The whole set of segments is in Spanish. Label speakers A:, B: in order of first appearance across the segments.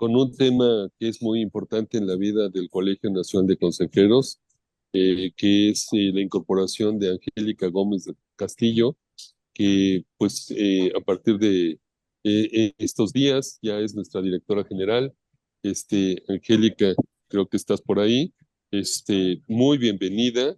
A: con un tema que es muy importante en la vida del Colegio Nacional de Consejeros, que es la incorporación de Angélica Gómez de Castillo, que pues a partir de estos días ya es nuestra directora general. Angélica, creo que estás por ahí. Muy bienvenida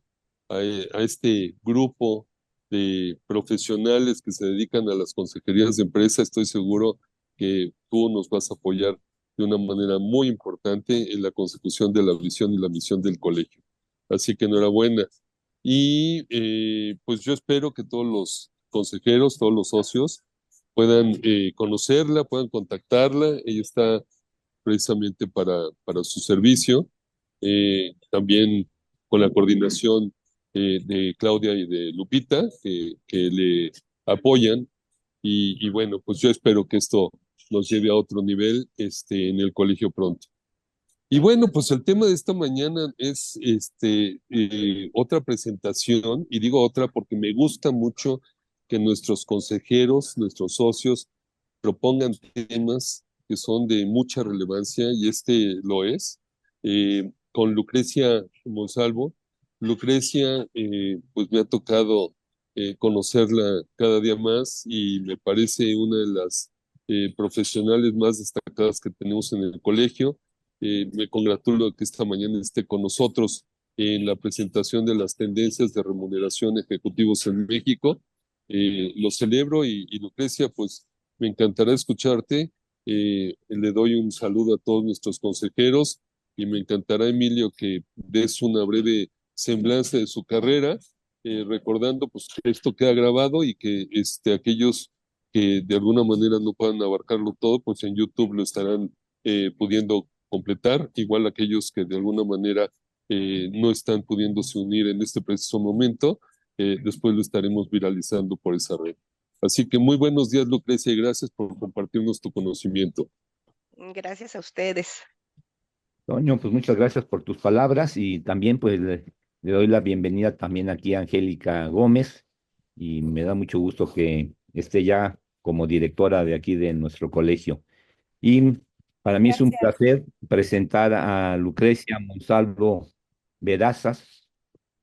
A: a este grupo de profesionales que se dedican a las consejerías de empresa. Estoy seguro que tú nos vas a apoyar de una manera muy importante en la consecución de la visión y la misión del colegio. Así que enhorabuena. Y pues yo espero que todos los consejeros, todos los socios puedan conocerla, puedan contactarla. Ella está precisamente para su servicio. También con la coordinación de Claudia y de Lupita, que le apoyan. Y bueno, pues yo espero que esto nos lleve a otro nivel en el colegio pronto. Y bueno, pues el tema de esta mañana es otra presentación, y digo otra porque me gusta mucho que nuestros consejeros, nuestros socios, propongan temas que son de mucha relevancia, y este lo es. Con Lucrecia Monsalvo. Lucrecia, pues me ha tocado conocerla cada día más, y me parece una de las profesionales más destacadas que tenemos en el colegio. Me congratulo de que esta mañana esté con nosotros en la presentación de las tendencias de remuneración ejecutivos en México. Lo celebro, y Lucrecia, pues me encantará escucharte. Le doy un saludo a todos nuestros consejeros, y me encantará, Emilio, que des una breve semblanza de su carrera, recordando pues que esto queda grabado, y que aquellos que de alguna manera no puedan abarcarlo todo, pues en YouTube lo estarán pudiendo completar, igual aquellos que de alguna manera no están pudiéndose unir en este preciso momento, después lo estaremos viralizando por esa red. Así que muy buenos días, Lucrecia, y gracias por compartirnos tu conocimiento.
B: Gracias a ustedes.
C: Toño, pues muchas gracias por tus palabras y también pues le doy la bienvenida también aquí a Angélica Gómez y me da mucho gusto que esté ya como directora de aquí de nuestro colegio. Y para mí es un
B: Gracias.
C: placer presentar a Lucrecia Monsalvo Verazas.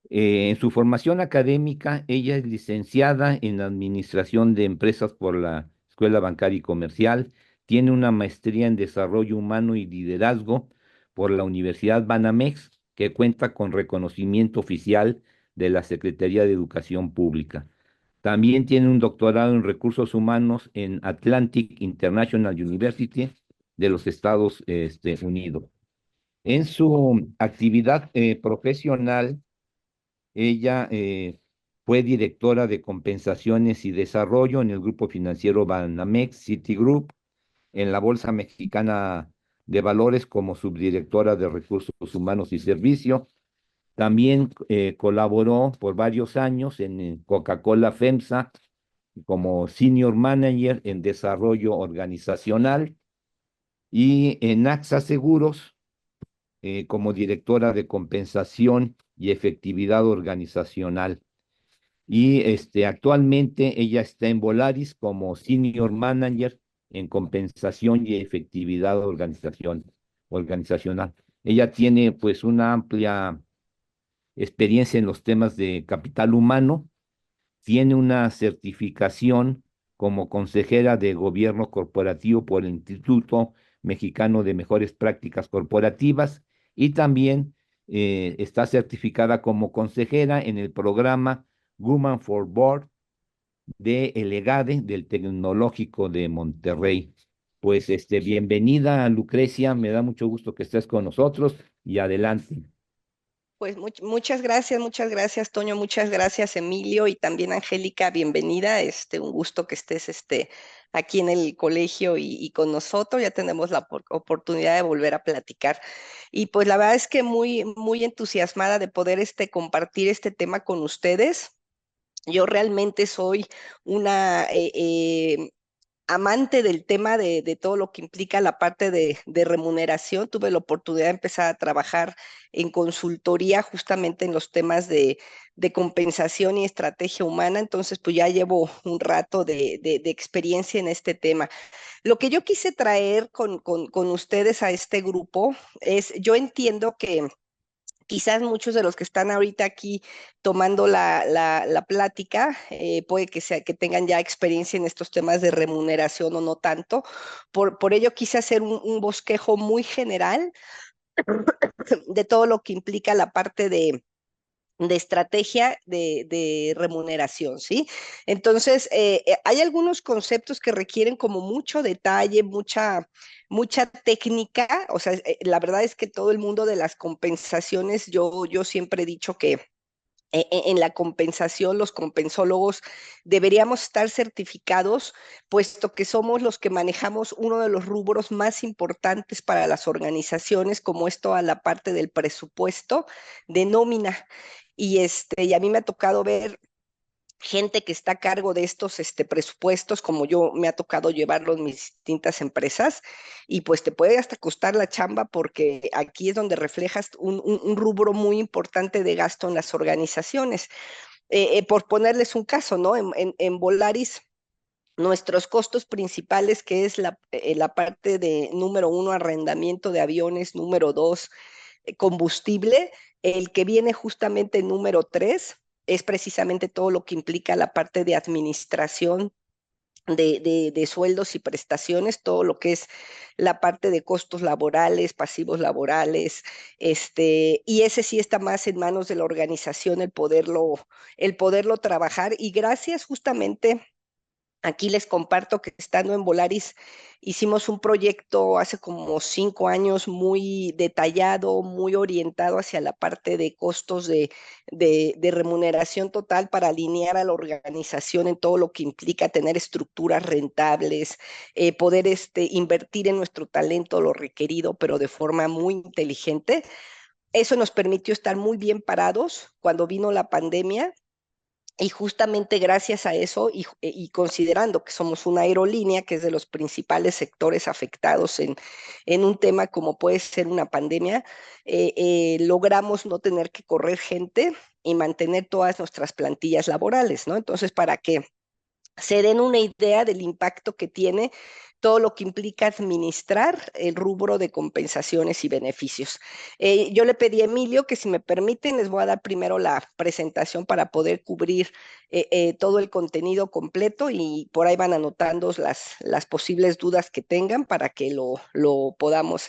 C: En su formación académica, ella es licenciada en Administración de Empresas por la Escuela Bancaria y Comercial, tiene una maestría en Desarrollo Humano y Liderazgo por la Universidad Banamex, que cuenta con reconocimiento oficial de la Secretaría de Educación Pública. También tiene un doctorado en Recursos Humanos en Atlantic International University de los Estados Unidos. En su actividad profesional, ella fue directora de compensaciones y desarrollo en el grupo financiero Banamex Citigroup, en la Bolsa Mexicana de Valores como subdirectora de Recursos Humanos y Servicio. También colaboró por varios años en Coca-Cola FEMSA como Senior Manager en Desarrollo Organizacional y en AXA Seguros como directora de compensación y efectividad organizacional. Y actualmente ella está en Volaris como Senior Manager en compensación y efectividad organizacional. Ella tiene pues una amplia experiencia en los temas de capital humano, tiene una certificación como consejera de gobierno corporativo por el Instituto Mexicano de Mejores Prácticas Corporativas y también está certificada como consejera en el programa Women for Board de el EGADE del Tecnológico de Monterrey. Pues bienvenida, Lucrecia, me da mucho gusto que estés con nosotros y adelante.
B: Pues muchas gracias, Toño, muchas gracias, Emilio, y también Angélica, bienvenida. Un gusto que estés aquí en el colegio y con nosotros. Ya tenemos la oportunidad de volver a platicar. Y pues la verdad es que muy entusiasmada de poder compartir este tema con ustedes. Yo realmente soy una amante del tema de todo lo que implica la parte de remuneración. Tuve la oportunidad de empezar a trabajar en consultoría justamente en los temas de compensación y estrategia humana, entonces pues ya llevo un rato de experiencia en este tema. Lo que yo quise traer con ustedes a este grupo es, yo entiendo que quizás muchos de los que están ahorita aquí tomando la plática, puede que sea que tengan ya experiencia en estos temas de remuneración o no tanto. Por ello quise hacer un bosquejo muy general de todo lo que implica la parte de estrategia de remuneración, ¿sí? Entonces, hay algunos conceptos que requieren como mucho detalle, mucha técnica, o sea, la verdad es que todo el mundo de las compensaciones, yo siempre he dicho que en la compensación, los compensólogos deberíamos estar certificados, puesto que somos los que manejamos uno de los rubros más importantes para las organizaciones, como es toda la parte del presupuesto de nómina. Y a mí me ha tocado ver gente que está a cargo de estos presupuestos, como yo me ha tocado llevarlo en mis distintas empresas, y pues te puede hasta costar la chamba porque aquí es donde reflejas un rubro muy importante de gasto en las organizaciones. Por ponerles un caso, ¿no? En Volaris, nuestros costos principales, que es la parte de número uno, arrendamiento de aviones, número dos, combustible, el que viene justamente número tres es precisamente todo lo que implica la parte de administración de sueldos y prestaciones, todo lo que es la parte de costos laborales, pasivos laborales, y ese sí está más en manos de la organización el poderlo trabajar, y gracias justamente. Aquí les comparto que estando en Volaris hicimos un proyecto hace como 5 años muy detallado, muy orientado hacia la parte de costos de remuneración total para alinear a la organización en todo lo que implica tener estructuras rentables, poder invertir en nuestro talento lo requerido, pero de forma muy inteligente. Eso nos permitió estar muy bien parados cuando vino la pandemia, y justamente gracias a eso y considerando que somos una aerolínea que es de los principales sectores afectados en un tema como puede ser una pandemia, logramos no tener que correr gente y mantener todas nuestras plantillas laborales, ¿no? Entonces, para que se den una idea del impacto que tiene todo lo que implica administrar el rubro de compensaciones y beneficios. Yo le pedí a Emilio que si me permiten les voy a dar primero la presentación para poder cubrir todo el contenido completo, y por ahí van anotando las posibles dudas que tengan para que lo podamos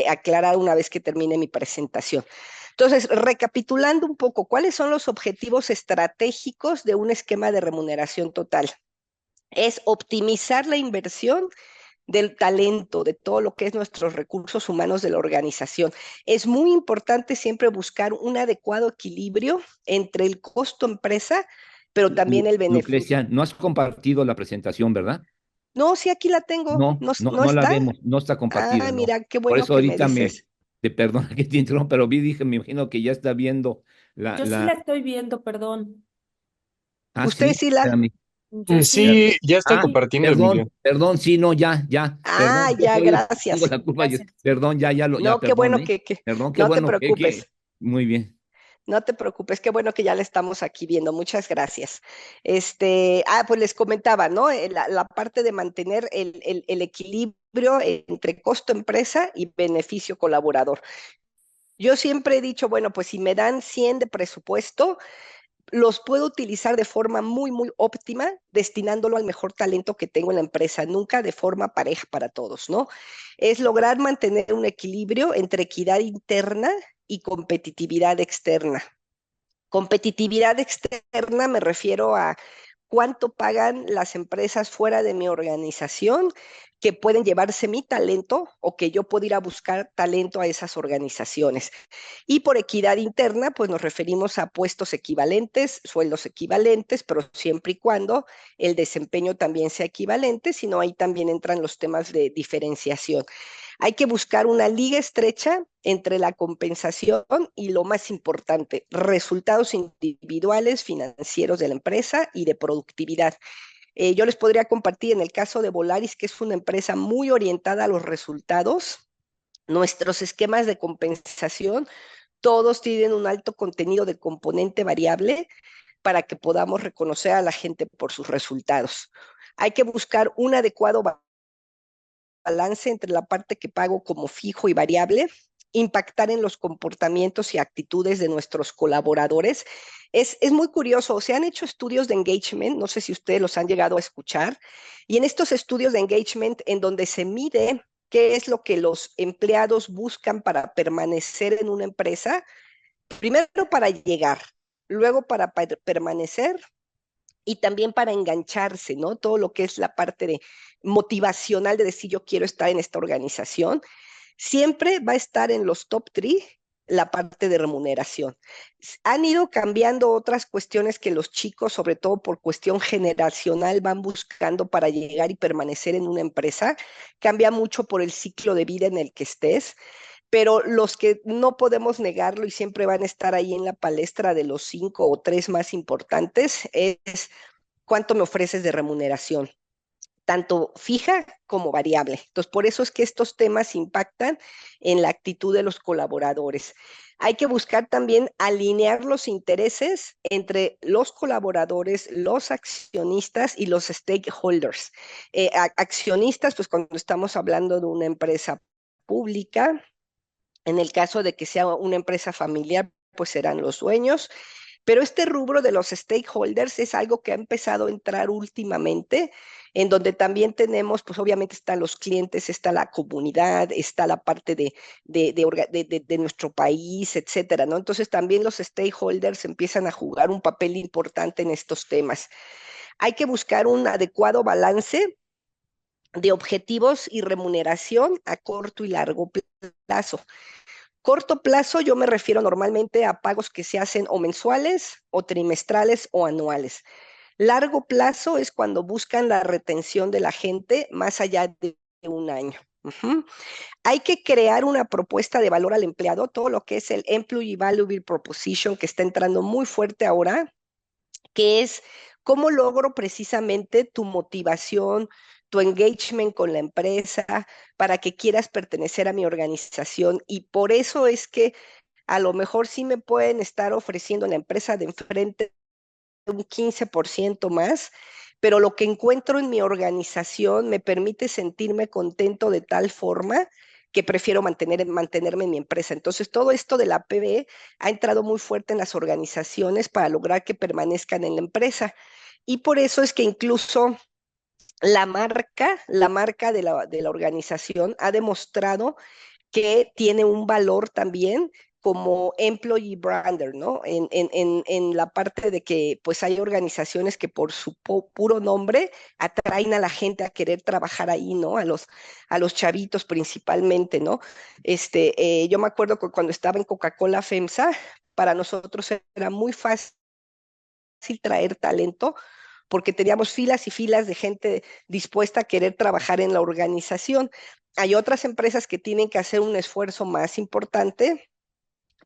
B: aclarar una vez que termine mi presentación. Entonces, recapitulando un poco, ¿cuáles son los objetivos estratégicos de un esquema de remuneración total? Es optimizar la inversión del talento, de todo lo que es nuestros recursos humanos de la organización. Es muy importante siempre buscar un adecuado equilibrio entre el costo empresa, pero también el beneficio.
C: Lucrecia, no has compartido la presentación, ¿verdad?
B: No, sí, aquí la tengo.
C: No,
B: ¿No,
C: no,
B: no
C: no la
B: está?
C: vemos, no está compartida,
B: Ah,
C: no.
B: mira, qué
C: Por
B: bueno
C: eso
B: que me
C: ahorita
B: dices.
C: te perdona que te interrumpa, pero dije, me imagino que ya está viendo
D: Yo sí la estoy viendo, perdón.
B: Usted
C: sí,
B: sí
C: espérame.
D: Yo sí,
C: Espérame.
E: Sí, ya está
C: Ah,
E: compartiendo,
C: perdón,
E: Emilio.
C: perdón, sí, no, ya,
B: Ah,
C: perdón, yo
B: ya,
C: soy el que tengo
B: gracias.
C: la culpa,
D: gracias.
C: perdón,
B: No, qué
C: perdón,
B: bueno
C: perdón, qué
B: no te
C: bueno
B: preocupes.
C: muy bien.
B: No te preocupes, qué bueno que ya la estamos aquí viendo. Muchas gracias. Pues les comentaba, ¿no? La parte de mantener el equilibrio entre costo empresa y beneficio colaborador. Yo siempre he dicho, bueno, pues si me dan 100 de presupuesto, los puedo utilizar de forma muy, muy óptima, destinándolo al mejor talento que tengo en la empresa, nunca de forma pareja para todos, ¿no? Es lograr mantener un equilibrio entre equidad interna y competitividad externa. Competitividad externa me refiero a cuánto pagan las empresas fuera de mi organización que pueden llevarse mi talento o que yo puedo ir a buscar talento a esas organizaciones. Y por equidad interna, pues nos referimos a puestos equivalentes, sueldos equivalentes, pero siempre y cuando el desempeño también sea equivalente, sino ahí también entran los temas de diferenciación. Hay que buscar una liga estrecha entre la compensación y lo más importante, resultados individuales, financieros de la empresa y de productividad. Yo les podría compartir en el caso de Volaris, que es una empresa muy orientada a los resultados. Nuestros esquemas de compensación, todos tienen un alto contenido de componente variable para que podamos reconocer a la gente por sus resultados. Hay que buscar un adecuado balance entre la parte que pago como fijo y variable, impactar en los comportamientos y actitudes de nuestros colaboradores. Es muy curioso, se han hecho estudios de engagement, no sé si ustedes los han llegado a escuchar, y en estos estudios de engagement en donde se mide qué es lo que los empleados buscan para permanecer en una empresa, primero para llegar, luego para permanecer y también para engancharse, ¿no? Todo lo que es la parte de motivacional de decir yo quiero estar en esta organización, siempre va a estar en los top 3 la parte de remuneración. Han ido cambiando otras cuestiones que los chicos, sobre todo por cuestión generacional, van buscando para llegar y permanecer en una empresa. Cambia mucho por el ciclo de vida en el que estés, pero los que no podemos negarlo y siempre van a estar ahí en la palestra de los 5 o 3 más importantes es cuánto me ofreces de remuneración, tanto fija como variable. Entonces, por eso es que estos temas impactan en la actitud de los colaboradores. Hay que buscar también alinear los intereses entre los colaboradores, los accionistas y los stakeholders. Accionistas, pues cuando estamos hablando de una empresa pública, en el caso de que sea una empresa familiar, pues serán los dueños. Pero este rubro de los stakeholders es algo que ha empezado a entrar últimamente, en donde también tenemos, pues obviamente están los clientes, está la comunidad, está la parte de nuestro país, etcétera, ¿no? Entonces también los stakeholders empiezan a jugar un papel importante en estos temas. Hay que buscar un adecuado balance de objetivos y remuneración a corto y largo plazo. Corto plazo, yo me refiero normalmente a pagos que se hacen o mensuales, o trimestrales, o anuales. Largo plazo es cuando buscan la retención de la gente más allá de un año. Hay que crear una propuesta de valor al empleado, todo lo que es el Employee Value Proposition, que está entrando muy fuerte ahora, que es cómo logro precisamente tu motivación, tu engagement con la empresa para que quieras pertenecer a mi organización. Y por eso es que a lo mejor sí me pueden estar ofreciendo en la empresa de enfrente un 15% más, pero lo que encuentro en mi organización me permite sentirme contento de tal forma que prefiero mantenerme en mi empresa. Entonces, todo esto de la PBE ha entrado muy fuerte en las organizaciones para lograr que permanezcan en la empresa. Y por eso es que incluso la marca de la organización ha demostrado que tiene un valor también como employee brander, ¿no? En la parte de que pues hay organizaciones que por su puro nombre atraen a la gente a querer trabajar ahí, ¿no? A los chavitos principalmente, ¿no? Yo me acuerdo que cuando estaba en Coca-Cola FEMSA, para nosotros era muy fácil traer talento porque teníamos filas y filas de gente dispuesta a querer trabajar en la organización. Hay otras empresas que tienen que hacer un esfuerzo más importante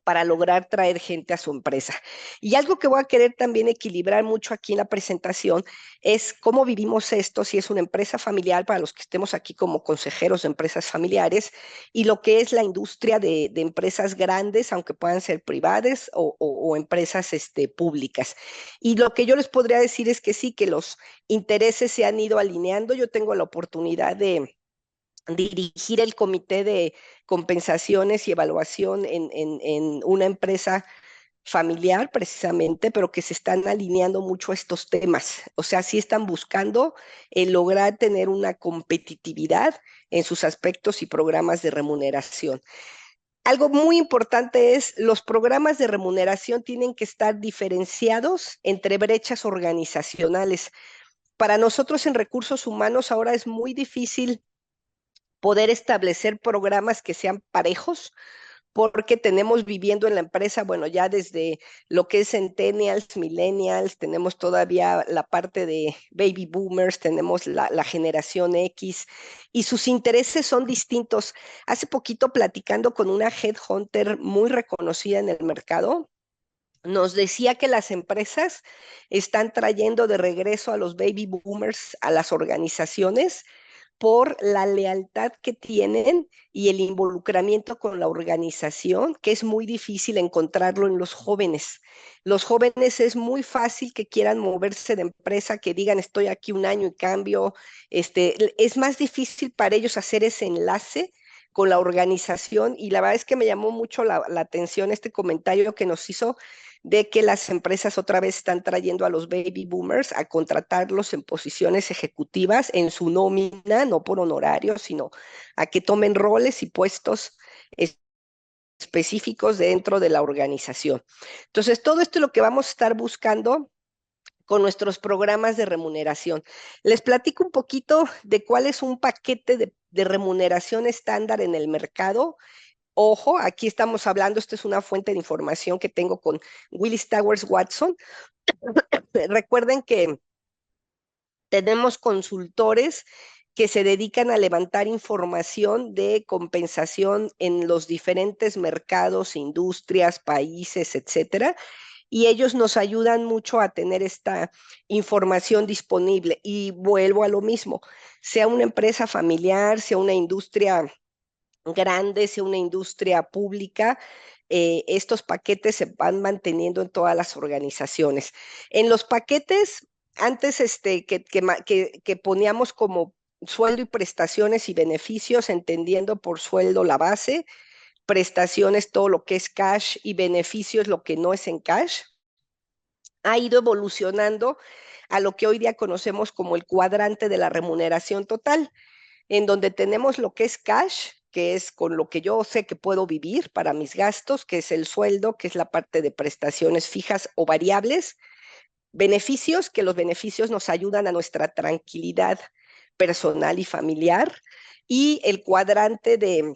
B: para lograr traer gente a su empresa. Y algo que voy a querer también equilibrar mucho aquí en la presentación es cómo vivimos esto, si es una empresa familiar para los que estemos aquí como consejeros de empresas familiares, y lo que es la industria de empresas grandes, aunque puedan ser privadas o empresas públicas. Y lo que yo les podría decir es que sí, que los intereses se han ido alineando. Yo tengo la oportunidad de dirigir el comité de compensaciones y evaluación en una empresa familiar precisamente, pero que se están alineando mucho a estos temas. O sea, sí están buscando lograr tener una competitividad en sus aspectos y programas de remuneración. Algo muy importante es los programas de remuneración tienen que estar diferenciados entre brechas organizacionales. Para nosotros en recursos humanos ahora es muy difícil poder establecer programas que sean parejos, porque tenemos viviendo en la empresa, bueno, ya desde lo que es centennials, millennials, tenemos todavía la parte de baby boomers, tenemos la generación X, y sus intereses son distintos. Hace poquito platicando con una headhunter muy reconocida en el mercado, nos decía que las empresas están trayendo de regreso a los baby boomers a las organizaciones por la lealtad que tienen y el involucramiento con la organización, que es muy difícil encontrarlo en los jóvenes. Los jóvenes es muy fácil que quieran moverse de empresa, que digan estoy aquí un año y cambio. Es más difícil para ellos hacer ese enlace con la organización y la verdad es que me llamó mucho la atención este comentario que nos hizo de que las empresas otra vez están trayendo a los baby boomers a contratarlos en posiciones ejecutivas en su nómina, no por honorarios, sino a que tomen roles y puestos específicos dentro de la organización. Entonces, todo esto es lo que vamos a estar buscando con nuestros programas de remuneración. Les platico un poquito de cuál es un paquete de remuneración estándar en el mercado. Ojo, aquí estamos hablando, esta es una fuente de información que tengo con Willis Towers Watson. Recuerden que tenemos consultores que se dedican a levantar información de compensación en los diferentes mercados, industrias, países, etcétera, y ellos nos ayudan mucho a tener esta información disponible. Y vuelvo a lo mismo, sea una empresa familiar, sea una industria grande, sea una industria pública, estos paquetes se van manteniendo en todas las organizaciones. En los paquetes, antes que poníamos como sueldo y prestaciones y beneficios, entendiendo por sueldo la base, prestaciones todo lo que es cash y beneficios lo que no es en cash, ha ido evolucionando a lo que hoy día conocemos como el cuadrante de la remuneración total, en donde tenemos lo que es cash, que es con lo que yo sé que puedo vivir para mis gastos, que es el sueldo, que es la parte de prestaciones fijas o variables, beneficios, que los beneficios nos ayudan a nuestra tranquilidad personal y familiar, y el cuadrante de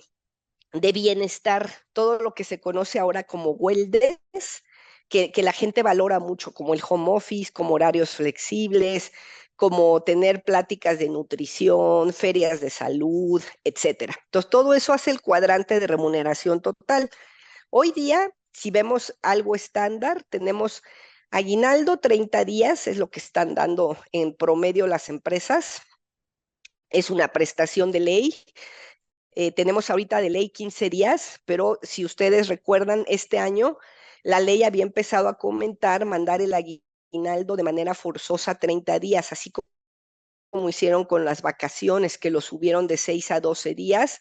B: bienestar, todo lo que se conoce ahora como wellness, que la gente valora mucho, como el home office, como horarios flexibles, como tener pláticas de nutrición, ferias de salud, etcétera. Entonces, todo eso hace el cuadrante de remuneración total. Hoy día, si vemos algo estándar, tenemos aguinaldo 30 días, es lo que están dando en promedio las empresas. Es una prestación de ley. Tenemos ahorita de ley 15 días, pero si ustedes recuerdan, este año la ley había empezado a comentar mandar el aguinaldo de manera forzosa 30 días, así como hicieron con las vacaciones, que lo subieron de 6 a 12 días.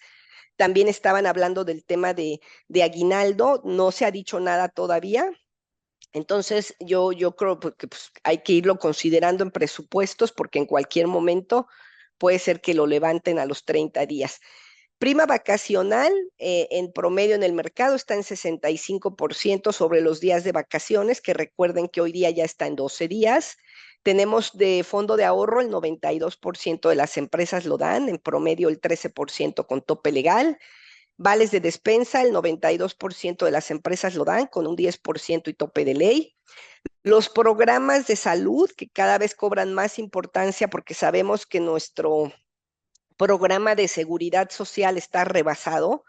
B: También estaban hablando del tema de aguinaldo, no se ha dicho nada todavía. Entonces, yo creo que pues, hay que irlo considerando en presupuestos porque en cualquier momento puede ser que lo levanten a los 30 días. Prima vacacional, en promedio en el mercado está en 65% sobre los días de vacaciones, que recuerden que hoy día ya está en 12 días. Tenemos de fondo de ahorro, el 92% de las empresas lo dan, en promedio el 13% con tope legal. Vales de despensa, el 92% de las empresas lo dan con un 10% y tope de ley. Los programas de salud, que cada vez cobran más importancia porque sabemos que nuestro programa de seguridad social está rebasado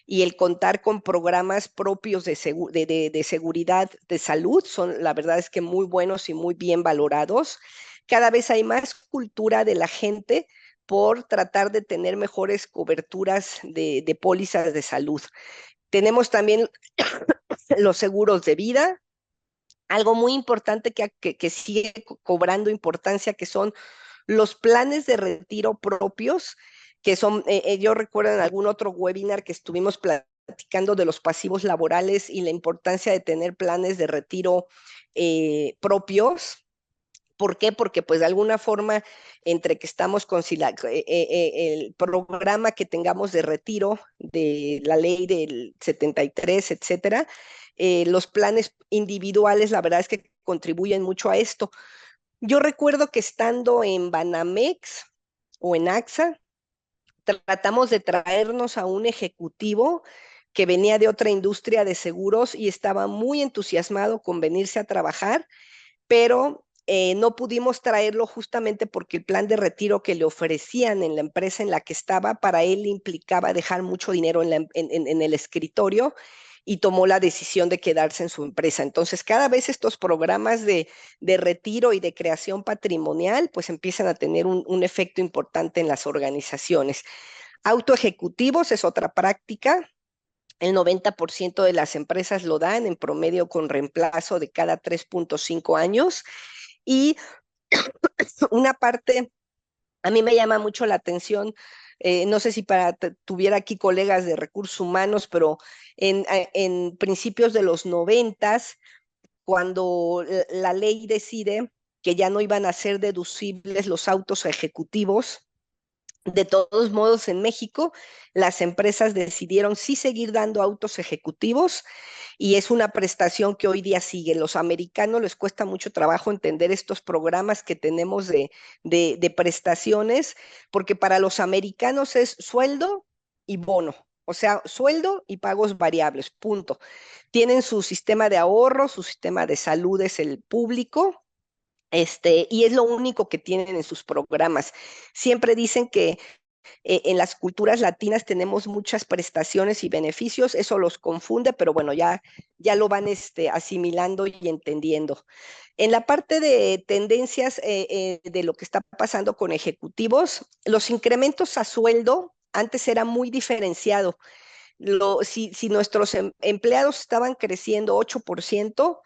B: y el contar con programas propios de seguridad de salud son, la verdad es que muy buenos y muy bien valorados. Cada vez hay más cultura de la gente por tratar de tener mejores coberturas de pólizas de salud. Tenemos también los seguros de vida, algo muy importante que sigue cobrando importancia, que son los planes de retiro propios, que son, yo recuerdo en algún otro webinar que estuvimos platicando de los pasivos laborales y la importancia de tener planes de retiro propios. ¿Por qué? Porque pues de alguna forma, entre que estamos con el programa que tengamos de retiro de la ley del 73, etcétera, los planes individuales, la verdad es que contribuyen mucho a esto. Yo recuerdo que estando en Banamex o en AXA, tratamos de traernos a un ejecutivo que venía de otra industria de seguros y estaba muy entusiasmado con venirse a trabajar, pero no pudimos traerlo justamente porque el plan de retiro que le ofrecían en la empresa en la que estaba, para él implicaba dejar mucho dinero en el escritorio y tomó la decisión de quedarse en su empresa. Entonces, cada vez estos programas de retiro y de creación patrimonial, pues empiezan a tener un efecto importante en las organizaciones. Autoejecutivos es otra práctica. El 90% de las empresas lo dan en promedio con reemplazo de cada 3.5 años. Y una parte, a mí me llama mucho la atención, no sé si tuviera aquí colegas de recursos humanos, pero en principios de los 90, cuando la ley decide que ya no iban a ser deducibles los autos ejecutivos, de todos modos, en México, las empresas decidieron sí seguir dando autos ejecutivos y es una prestación que hoy día sigue. Los americanos les cuesta mucho trabajo entender estos programas que tenemos de prestaciones, porque para los americanos es sueldo y bono. O sea, sueldo y pagos variables, punto. Tienen su sistema de ahorro, su sistema de salud es el público, y es lo único que tienen en sus programas. Siempre dicen que en las culturas latinas tenemos muchas prestaciones y beneficios, eso los confunde, pero bueno, ya lo van asimilando y entendiendo. En la parte de tendencias de lo que está pasando con ejecutivos, los incrementos a sueldo antes era muy diferenciado. Si nuestros empleados estaban creciendo 8%,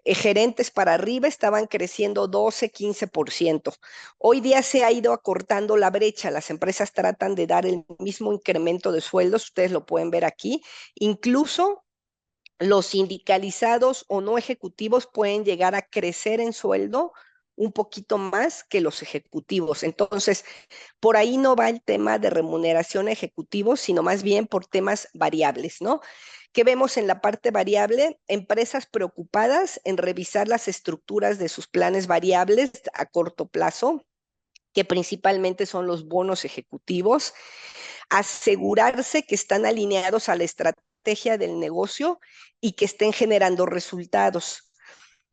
B: gerentes para arriba estaban creciendo 12, 15%. Hoy día se ha ido acortando la brecha. Las empresas tratan de dar el mismo incremento de sueldos. Ustedes lo pueden ver aquí. Incluso los sindicalizados o no ejecutivos pueden llegar a crecer en sueldo un poquito más que los ejecutivos. Entonces, por ahí no va el tema de remuneración a ejecutivos, sino más bien por temas variables, ¿no? ¿Qué vemos en la parte variable? Empresas preocupadas en revisar las estructuras de sus planes variables a corto plazo, que principalmente son los bonos ejecutivos, asegurarse que están alineados a la estrategia del negocio y que estén generando resultados.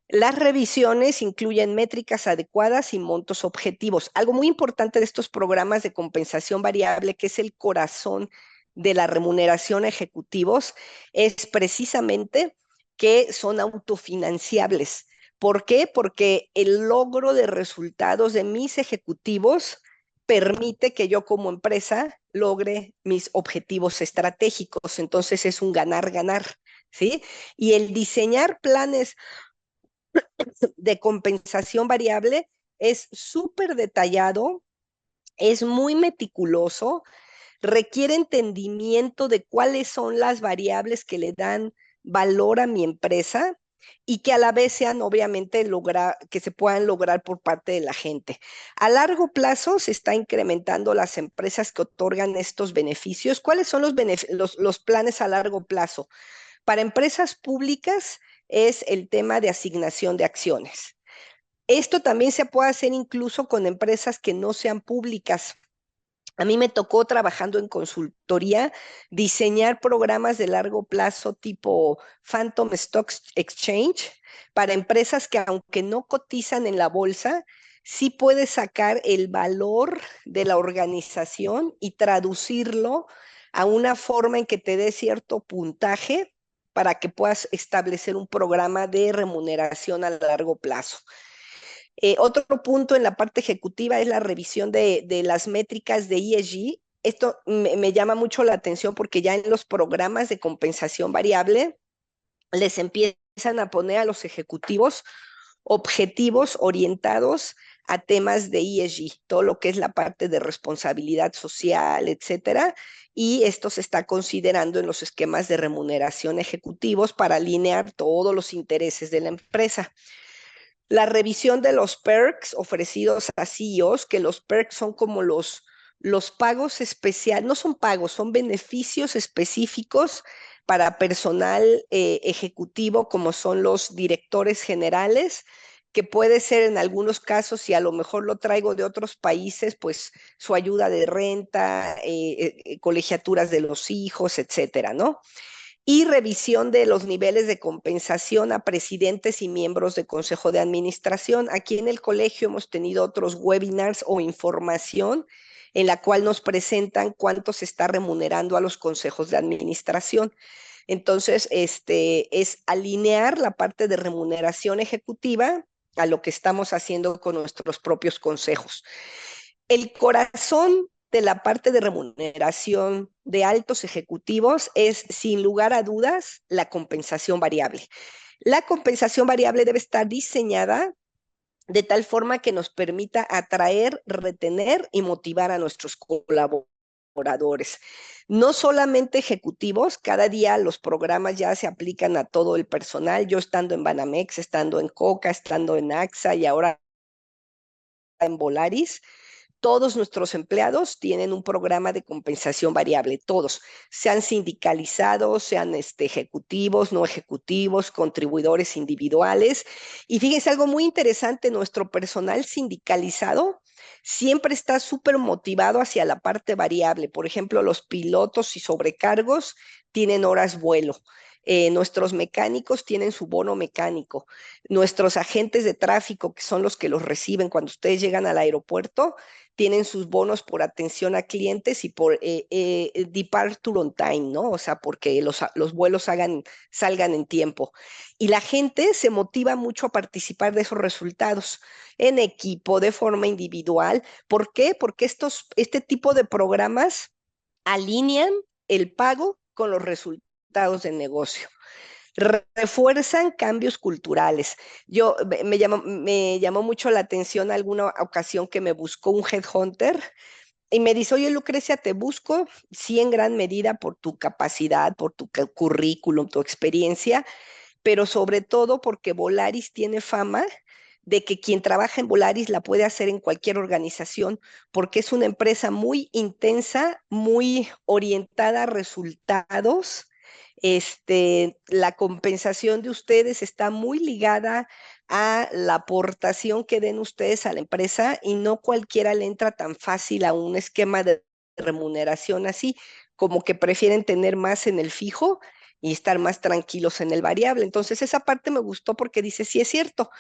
B: Las revisiones incluyen métricas adecuadas y montos objetivos. Algo muy importante de estos programas de compensación variable, que es el corazón de la remuneración a ejecutivos, es precisamente que son autofinanciables. ¿Por qué? Porque el logro de resultados de mis ejecutivos permite que yo como empresa logre mis objetivos estratégicos. Entonces es un ganar-ganar, ¿sí? Y el diseñar planes de compensación variable es súper detallado, es muy meticuloso, requiere entendimiento de cuáles son las variables que le dan valor a mi empresa y que a la vez sean obviamente que se puedan lograr por parte de la gente. A largo plazo se está incrementando las empresas que otorgan estos beneficios. ¿Cuáles son los planes a largo plazo? Para empresas públicas es el tema de asignación de acciones. Esto también se puede hacer incluso con empresas que no sean públicas. A mí me tocó trabajando en consultoría diseñar programas de largo plazo tipo Phantom Stock Exchange para empresas que aunque no cotizan en la bolsa, sí puedes sacar el valor de la organización y traducirlo a una forma en que te dé cierto puntaje para que puedas establecer un programa de remuneración a largo plazo. Otro punto en la parte ejecutiva es la revisión de las métricas de ESG. Esto me llama mucho la atención porque ya en los programas de compensación variable les empiezan a poner a los ejecutivos objetivos orientados a temas de ESG, todo lo que es la parte de responsabilidad social, etcétera, y esto se está considerando en los esquemas de remuneración ejecutivos para alinear todos los intereses de la empresa. La revisión de los perks ofrecidos a CEOs, que los perks son como los pagos especiales, no son pagos, son beneficios específicos para personal ejecutivo, como son los directores generales, que puede ser en algunos casos, si a lo mejor lo traigo de otros países, pues su ayuda de renta, colegiaturas de los hijos, etcétera, ¿no? Y revisión de los niveles de compensación a presidentes y miembros de consejo de administración. Aquí en el colegio hemos tenido otros webinars o información en la cual nos presentan cuánto se está remunerando a los consejos de administración. Entonces, es alinear la parte de remuneración ejecutiva a lo que estamos haciendo con nuestros propios consejos. El corazón de la parte de remuneración de altos ejecutivos es, sin lugar a dudas, la compensación variable. La compensación variable debe estar diseñada de tal forma que nos permita atraer, retener y motivar a nuestros colaboradores. No solamente ejecutivos, cada día los programas ya se aplican a todo el personal. Yo estando en Banamex, estando en Coca, estando en AXA y ahora en Volaris, todos nuestros empleados tienen un programa de compensación variable, todos, sean sindicalizados, sean ejecutivos, no ejecutivos, contribuidores individuales. Y fíjense algo muy interesante, nuestro personal sindicalizado siempre está súper motivado hacia la parte variable. Por ejemplo, los pilotos y sobrecargos tienen horas vuelo. Nuestros mecánicos tienen su bono mecánico. Nuestros agentes de tráfico, que son los que los reciben cuando ustedes llegan al aeropuerto, tienen sus bonos por atención a clientes y por departure on time, ¿no? O sea, porque los vuelos salgan en tiempo. Y la gente se motiva mucho a participar de esos resultados en equipo, de forma individual. ¿Por qué? Porque este tipo de programas alinean el pago con los resultados del negocio, refuerzan cambios culturales. Me llamó mucho la atención alguna ocasión que me buscó un headhunter y me dice, oye, Lucrecia, te busco, sí, en gran medida por tu capacidad, por tu currículum, tu experiencia, pero sobre todo porque Volaris tiene fama de que quien trabaja en Volaris la puede hacer en cualquier organización, porque es una empresa muy intensa, muy orientada a resultados. La compensación de ustedes está muy ligada a la aportación que den ustedes a la empresa y no cualquiera le entra tan fácil a un esquema de remuneración así, como que prefieren tener más en el fijo y estar más tranquilos en el variable. Entonces, esa parte me gustó porque dice, sí es cierto,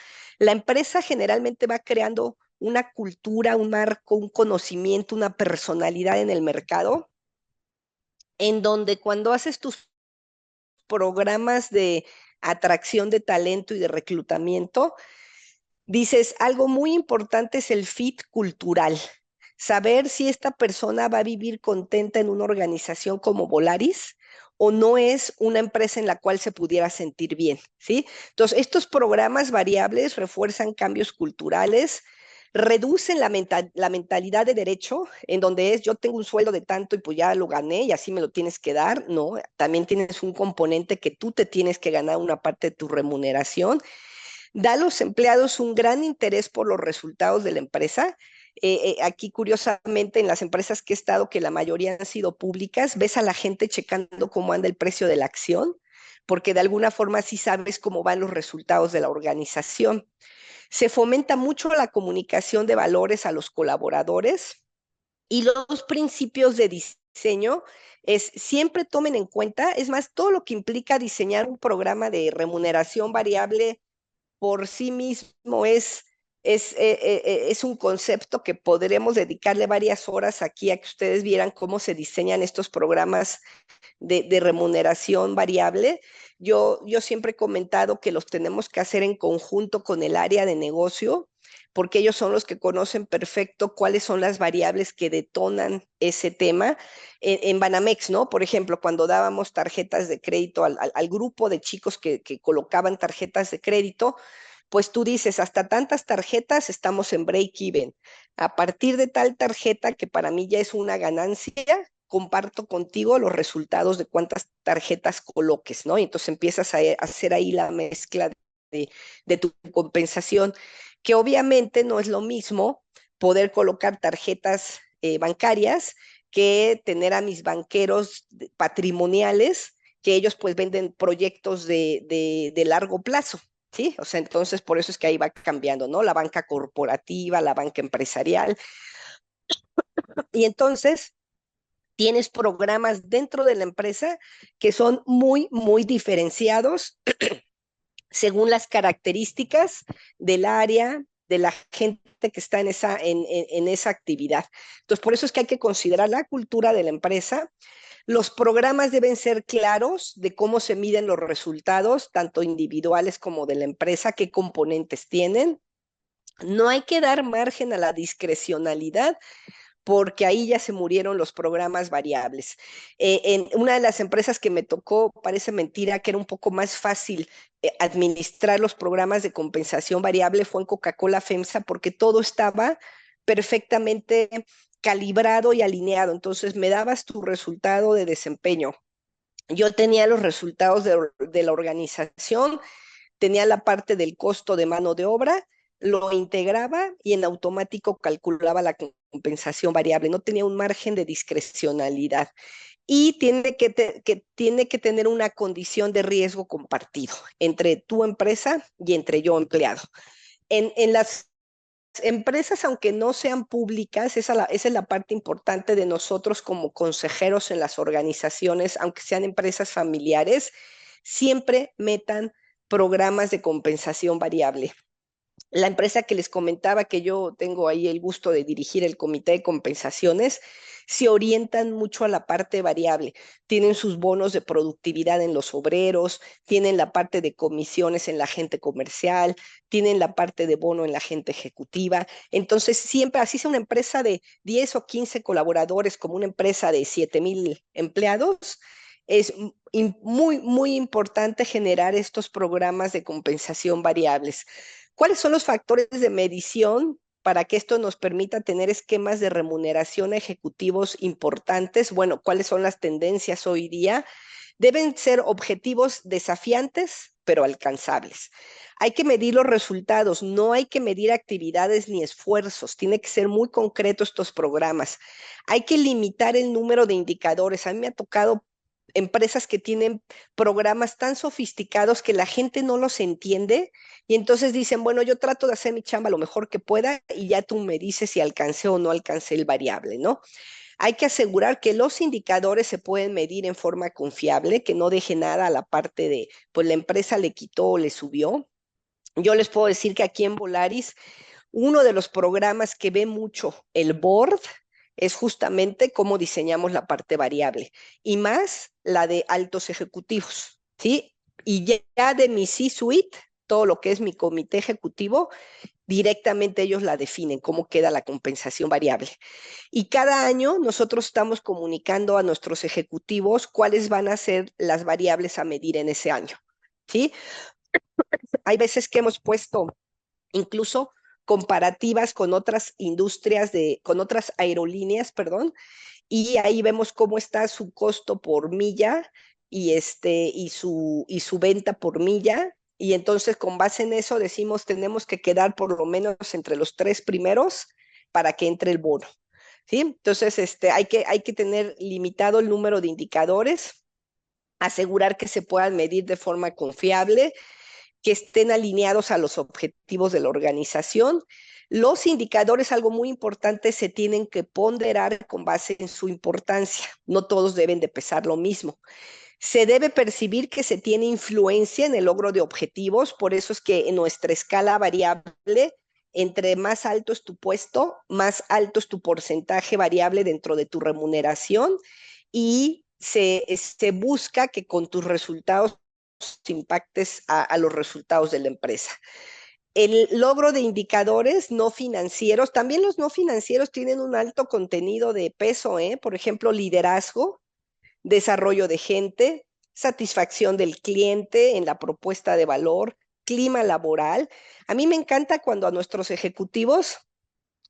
B: la empresa generalmente va creando una cultura, un marco, un conocimiento, una personalidad en el mercado, en donde cuando haces tus programas de atracción de talento y de reclutamiento, dices, algo muy importante es el fit cultural. Saber si esta persona va a vivir contenta en una organización como Volaris o no es una empresa en la cual se pudiera sentir bien, ¿sí? Entonces, estos programas variables refuerzan cambios culturales, reducen la mentalidad de derecho, en donde es yo tengo un sueldo de tanto y pues ya lo gané y así me lo tienes que dar, ¿no? También tienes un componente que tú te tienes que ganar una parte de tu remuneración. Da a los empleados un gran interés por los resultados de la empresa. Aquí, curiosamente, en las empresas que he estado, que la mayoría han sido públicas, ves a la gente checando cómo anda el precio de la acción, porque de alguna forma sí sabes cómo van los resultados de la organización. Se fomenta mucho la comunicación de valores a los colaboradores y los principios de diseño es siempre tomen en cuenta, es más, todo lo que implica diseñar un programa de remuneración variable por sí mismo es un concepto que podremos dedicarle varias horas aquí a que ustedes vieran cómo se diseñan estos programas de remuneración variable. Yo siempre he comentado que los tenemos que hacer en conjunto con el área de negocio, porque ellos son los que conocen perfecto cuáles son las variables que detonan ese tema. En Banamex, ¿no? Por ejemplo, cuando dábamos tarjetas de crédito al grupo de chicos que colocaban tarjetas de crédito, pues tú dices, hasta tantas tarjetas estamos en break-even. A partir de tal tarjeta, que para mí ya es una ganancia, comparto contigo los resultados de cuántas tarjetas coloques, ¿no? Y entonces empiezas a hacer ahí la mezcla de tu compensación, que obviamente no es lo mismo poder colocar tarjetas bancarias que tener a mis banqueros patrimoniales, que ellos pues venden proyectos de largo plazo. ¿Sí? O sea, entonces por eso es que ahí va cambiando, ¿no? La banca corporativa, la banca empresarial. Y entonces tienes programas dentro de la empresa que son muy, muy diferenciados según las características del área, de la gente que está en esa actividad. Entonces, por eso es que hay que considerar la cultura de la empresa. Los programas deben ser claros de cómo se miden los resultados, tanto individuales como de la empresa, qué componentes tienen. No hay que dar margen a la discrecionalidad, porque ahí ya se murieron los programas variables. En una de las empresas que me tocó, parece mentira, que era un poco más fácil administrar los programas de compensación variable, fue en Coca-Cola FEMSA, porque todo estaba perfectamente calibrado y alineado. Entonces me dabas tu resultado de desempeño. Yo tenía los resultados de la organización, tenía la parte del costo de mano de obra, lo integraba y en automático calculaba la compensación variable. No tenía un margen de discrecionalidad. Y tiene que tener una condición de riesgo compartido entre tu empresa y entre yo empleado. En las empresas, aunque no sean públicas, esa es la parte importante de nosotros como consejeros en las organizaciones, aunque sean empresas familiares, siempre metan programas de compensación variable. La empresa que les comentaba que yo tengo ahí el gusto de dirigir el comité de compensaciones, se orientan mucho a la parte variable. Tienen sus bonos de productividad en los obreros, tienen la parte de comisiones en la gente comercial, tienen la parte de bono en la gente ejecutiva. Entonces, siempre, así sea una empresa de 10 o 15 colaboradores, como una empresa de 7,000 empleados, es muy, muy importante generar estos programas de compensación variables. ¿Cuáles son los factores de medición para que esto nos permita tener esquemas de remuneración a ejecutivos importantes? Bueno, ¿cuáles son las tendencias hoy día? Deben ser objetivos desafiantes, pero alcanzables. Hay que medir los resultados, no hay que medir actividades ni esfuerzos, tiene que ser muy concreto estos programas. Hay que limitar el número de indicadores. A mí me ha tocado empresas que tienen programas tan sofisticados que la gente no los entiende y entonces dicen, bueno, yo trato de hacer mi chamba lo mejor que pueda y ya tú me dices si alcancé o no alcancé el variable, ¿no? Hay que asegurar que los indicadores se pueden medir en forma confiable, que no deje nada a la parte de, pues la empresa le quitó o le subió. Yo les puedo decir que aquí en Volaris, uno de los programas que ve mucho el board es justamente cómo diseñamos la parte variable y más la de altos ejecutivos, ¿sí? Y ya de mi C-suite, todo lo que es mi comité ejecutivo, directamente ellos la definen, cómo queda la compensación variable. Y cada año nosotros estamos comunicando a nuestros ejecutivos cuáles van a ser las variables a medir en ese año, ¿sí? Hay veces que hemos puesto incluso comparativas con otras industrias, con otras aerolíneas, perdón, y ahí vemos cómo está su costo por milla y su venta por milla. Y entonces con base en eso decimos tenemos que quedar por lo menos entre los 3 primeros para que entre el bono. ¿Sí? Entonces hay que tener limitado el número de indicadores, asegurar que se puedan medir de forma confiable, que estén alineados a los objetivos de la organización. Los indicadores, algo muy importante, se tienen que ponderar con base en su importancia. No todos deben de pesar lo mismo. Se debe percibir que se tiene influencia en el logro de objetivos, por eso es que en nuestra escala variable, entre más alto es tu puesto, más alto es tu porcentaje variable dentro de tu remuneración y se busca que con tus resultados impactes a los resultados de la empresa. El logro de indicadores no financieros, también los no financieros tienen un alto contenido de peso, por ejemplo, liderazgo, desarrollo de gente, satisfacción del cliente en la propuesta de valor, clima laboral. A mí me encanta cuando a nuestros ejecutivos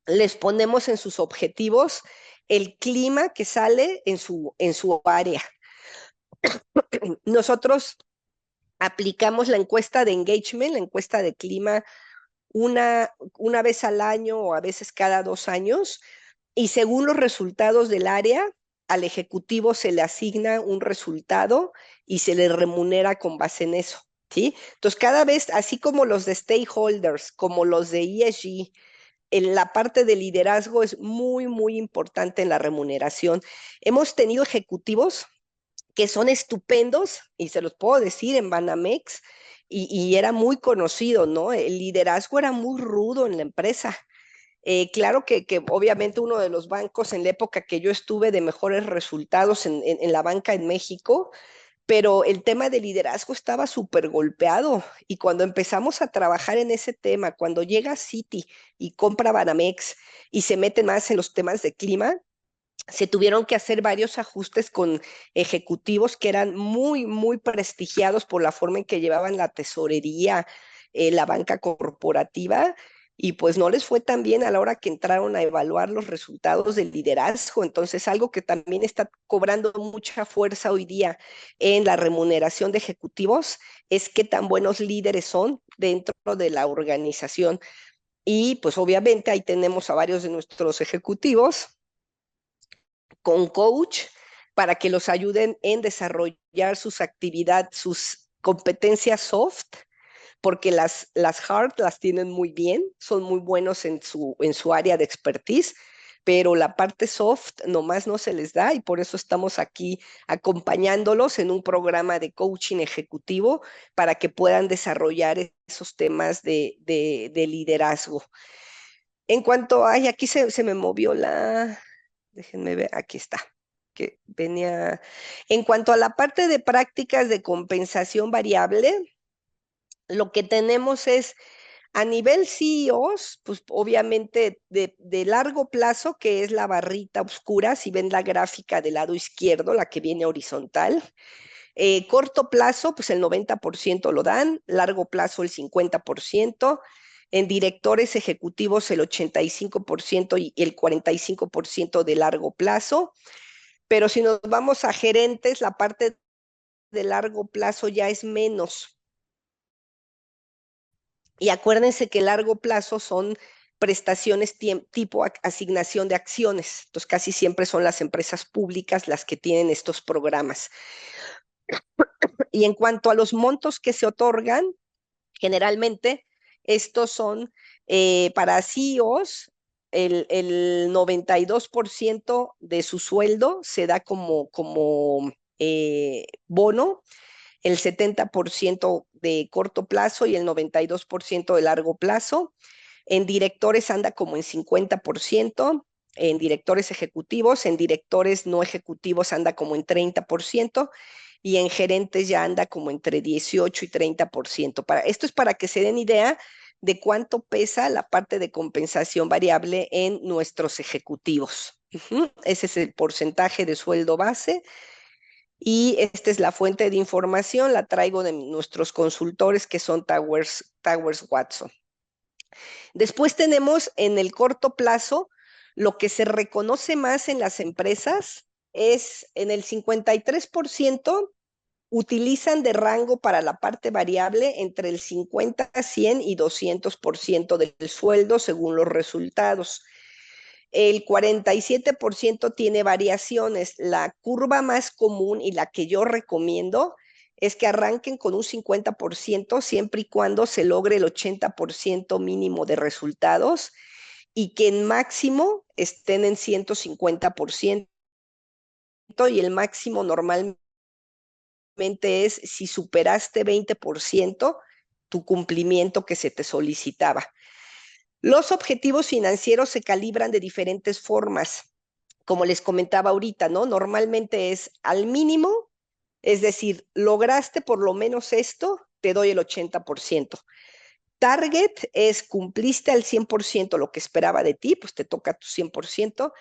B: les ponemos en sus objetivos el clima que sale en su área. Nosotros aplicamos la encuesta de engagement, la encuesta de clima, una vez al año o a veces cada 2 años, y según los resultados del área, al ejecutivo se le asigna un resultado y se le remunera con base en eso, ¿sí? Entonces, cada vez, así como los de stakeholders, como los de ESG, en la parte de liderazgo es muy, muy importante en la remuneración. Hemos tenido ejecutivos que son estupendos, y se los puedo decir en Banamex, y era muy conocido, ¿no? El liderazgo era muy rudo en la empresa, Claro que obviamente uno de los bancos en la época que yo estuve de mejores resultados en la banca en México, pero el tema de liderazgo estaba súper golpeado y cuando empezamos a trabajar en ese tema, cuando llega Citi y compra Banamex y se meten más en los temas de clima, se tuvieron que hacer varios ajustes con ejecutivos que eran muy, muy prestigiados por la forma en que llevaban la tesorería, la banca corporativa, y pues no les fue tan bien a la hora que entraron a evaluar los resultados del liderazgo. Entonces, algo que también está cobrando mucha fuerza hoy día en la remuneración de ejecutivos es qué tan buenos líderes son dentro de la organización. Y pues obviamente ahí tenemos a varios de nuestros ejecutivos con coach para que los ayuden en desarrollar sus actividades, sus competencias soft, porque las hard las tienen muy bien, son muy buenos en su área de expertise, pero la parte soft nomás no se les da y por eso estamos aquí acompañándolos en un programa de coaching ejecutivo para que puedan desarrollar esos temas de liderazgo. En cuanto, ay, aquí se me movió déjenme ver, aquí está, que venía. En cuanto a la parte de prácticas de compensación variable, lo que tenemos es a nivel CEOs, pues obviamente de largo plazo, que es la barrita oscura, si ven la gráfica del lado izquierdo, la que viene horizontal. Corto plazo, pues el 90% lo dan, largo plazo el 50%, en directores ejecutivos el 85% y el 45% de largo plazo, pero si nos vamos a gerentes, la parte de largo plazo ya es menos. Y acuérdense que largo plazo son prestaciones tipo asignación de acciones. Entonces, casi siempre son las empresas públicas las que tienen estos programas. Y en cuanto a los montos que se otorgan, generalmente estos son para CEOs, el 92% de su sueldo se da como bono, el 70% de corto plazo y el 92% de largo plazo. En directores anda como en 50%, en directores ejecutivos, en directores no ejecutivos anda como en 30% y en gerentes ya anda como entre 18 y 30%. Esto es para que se den idea de cuánto pesa la parte de compensación variable en nuestros ejecutivos. Ese es el porcentaje de sueldo base. Y esta es la fuente de información, la traigo de nuestros consultores que son Towers Watson. Después tenemos en el corto plazo, lo que se reconoce más en las empresas es en el 53% utilizan de rango para la parte variable entre el 50, 100 y 200% del sueldo según los resultados. El 47% tiene variaciones. La curva más común y la que yo recomiendo es que arranquen con un 50% siempre y cuando se logre el 80% mínimo de resultados y que en máximo estén en 150% y el máximo normalmente es si superaste 20% tu cumplimiento que se te solicitaba. Los objetivos financieros se calibran de diferentes formas. Como les comentaba ahorita, ¿no? Normalmente es al mínimo, es decir, lograste por lo menos esto, te doy el 80%. Target es cumpliste al 100% lo que esperaba de ti, pues te toca tu 100%.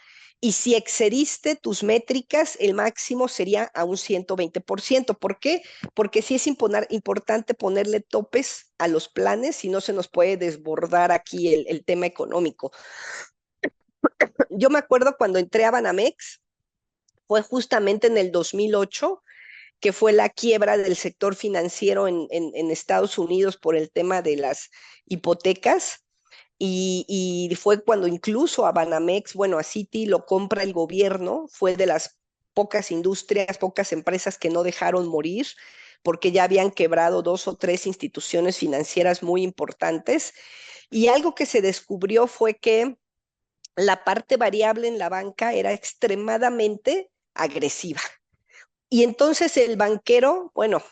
B: Y si excediste tus métricas, el máximo sería a un 120%. ¿Por qué? Porque sí es importante ponerle topes a los planes, si no se nos puede desbordar aquí el tema económico. Yo me acuerdo cuando entré a Banamex, fue justamente en el 2008, que fue la quiebra del sector financiero en Estados Unidos por el tema de las hipotecas. Y fue cuando incluso a Banamex, bueno, a Citi lo compra el gobierno, fue de las pocas industrias, pocas empresas que no dejaron morir, porque ya habían quebrado 2 o 3 instituciones financieras muy importantes. Y algo que se descubrió fue que la parte variable en la banca era extremadamente agresiva. Y entonces el banquero, bueno,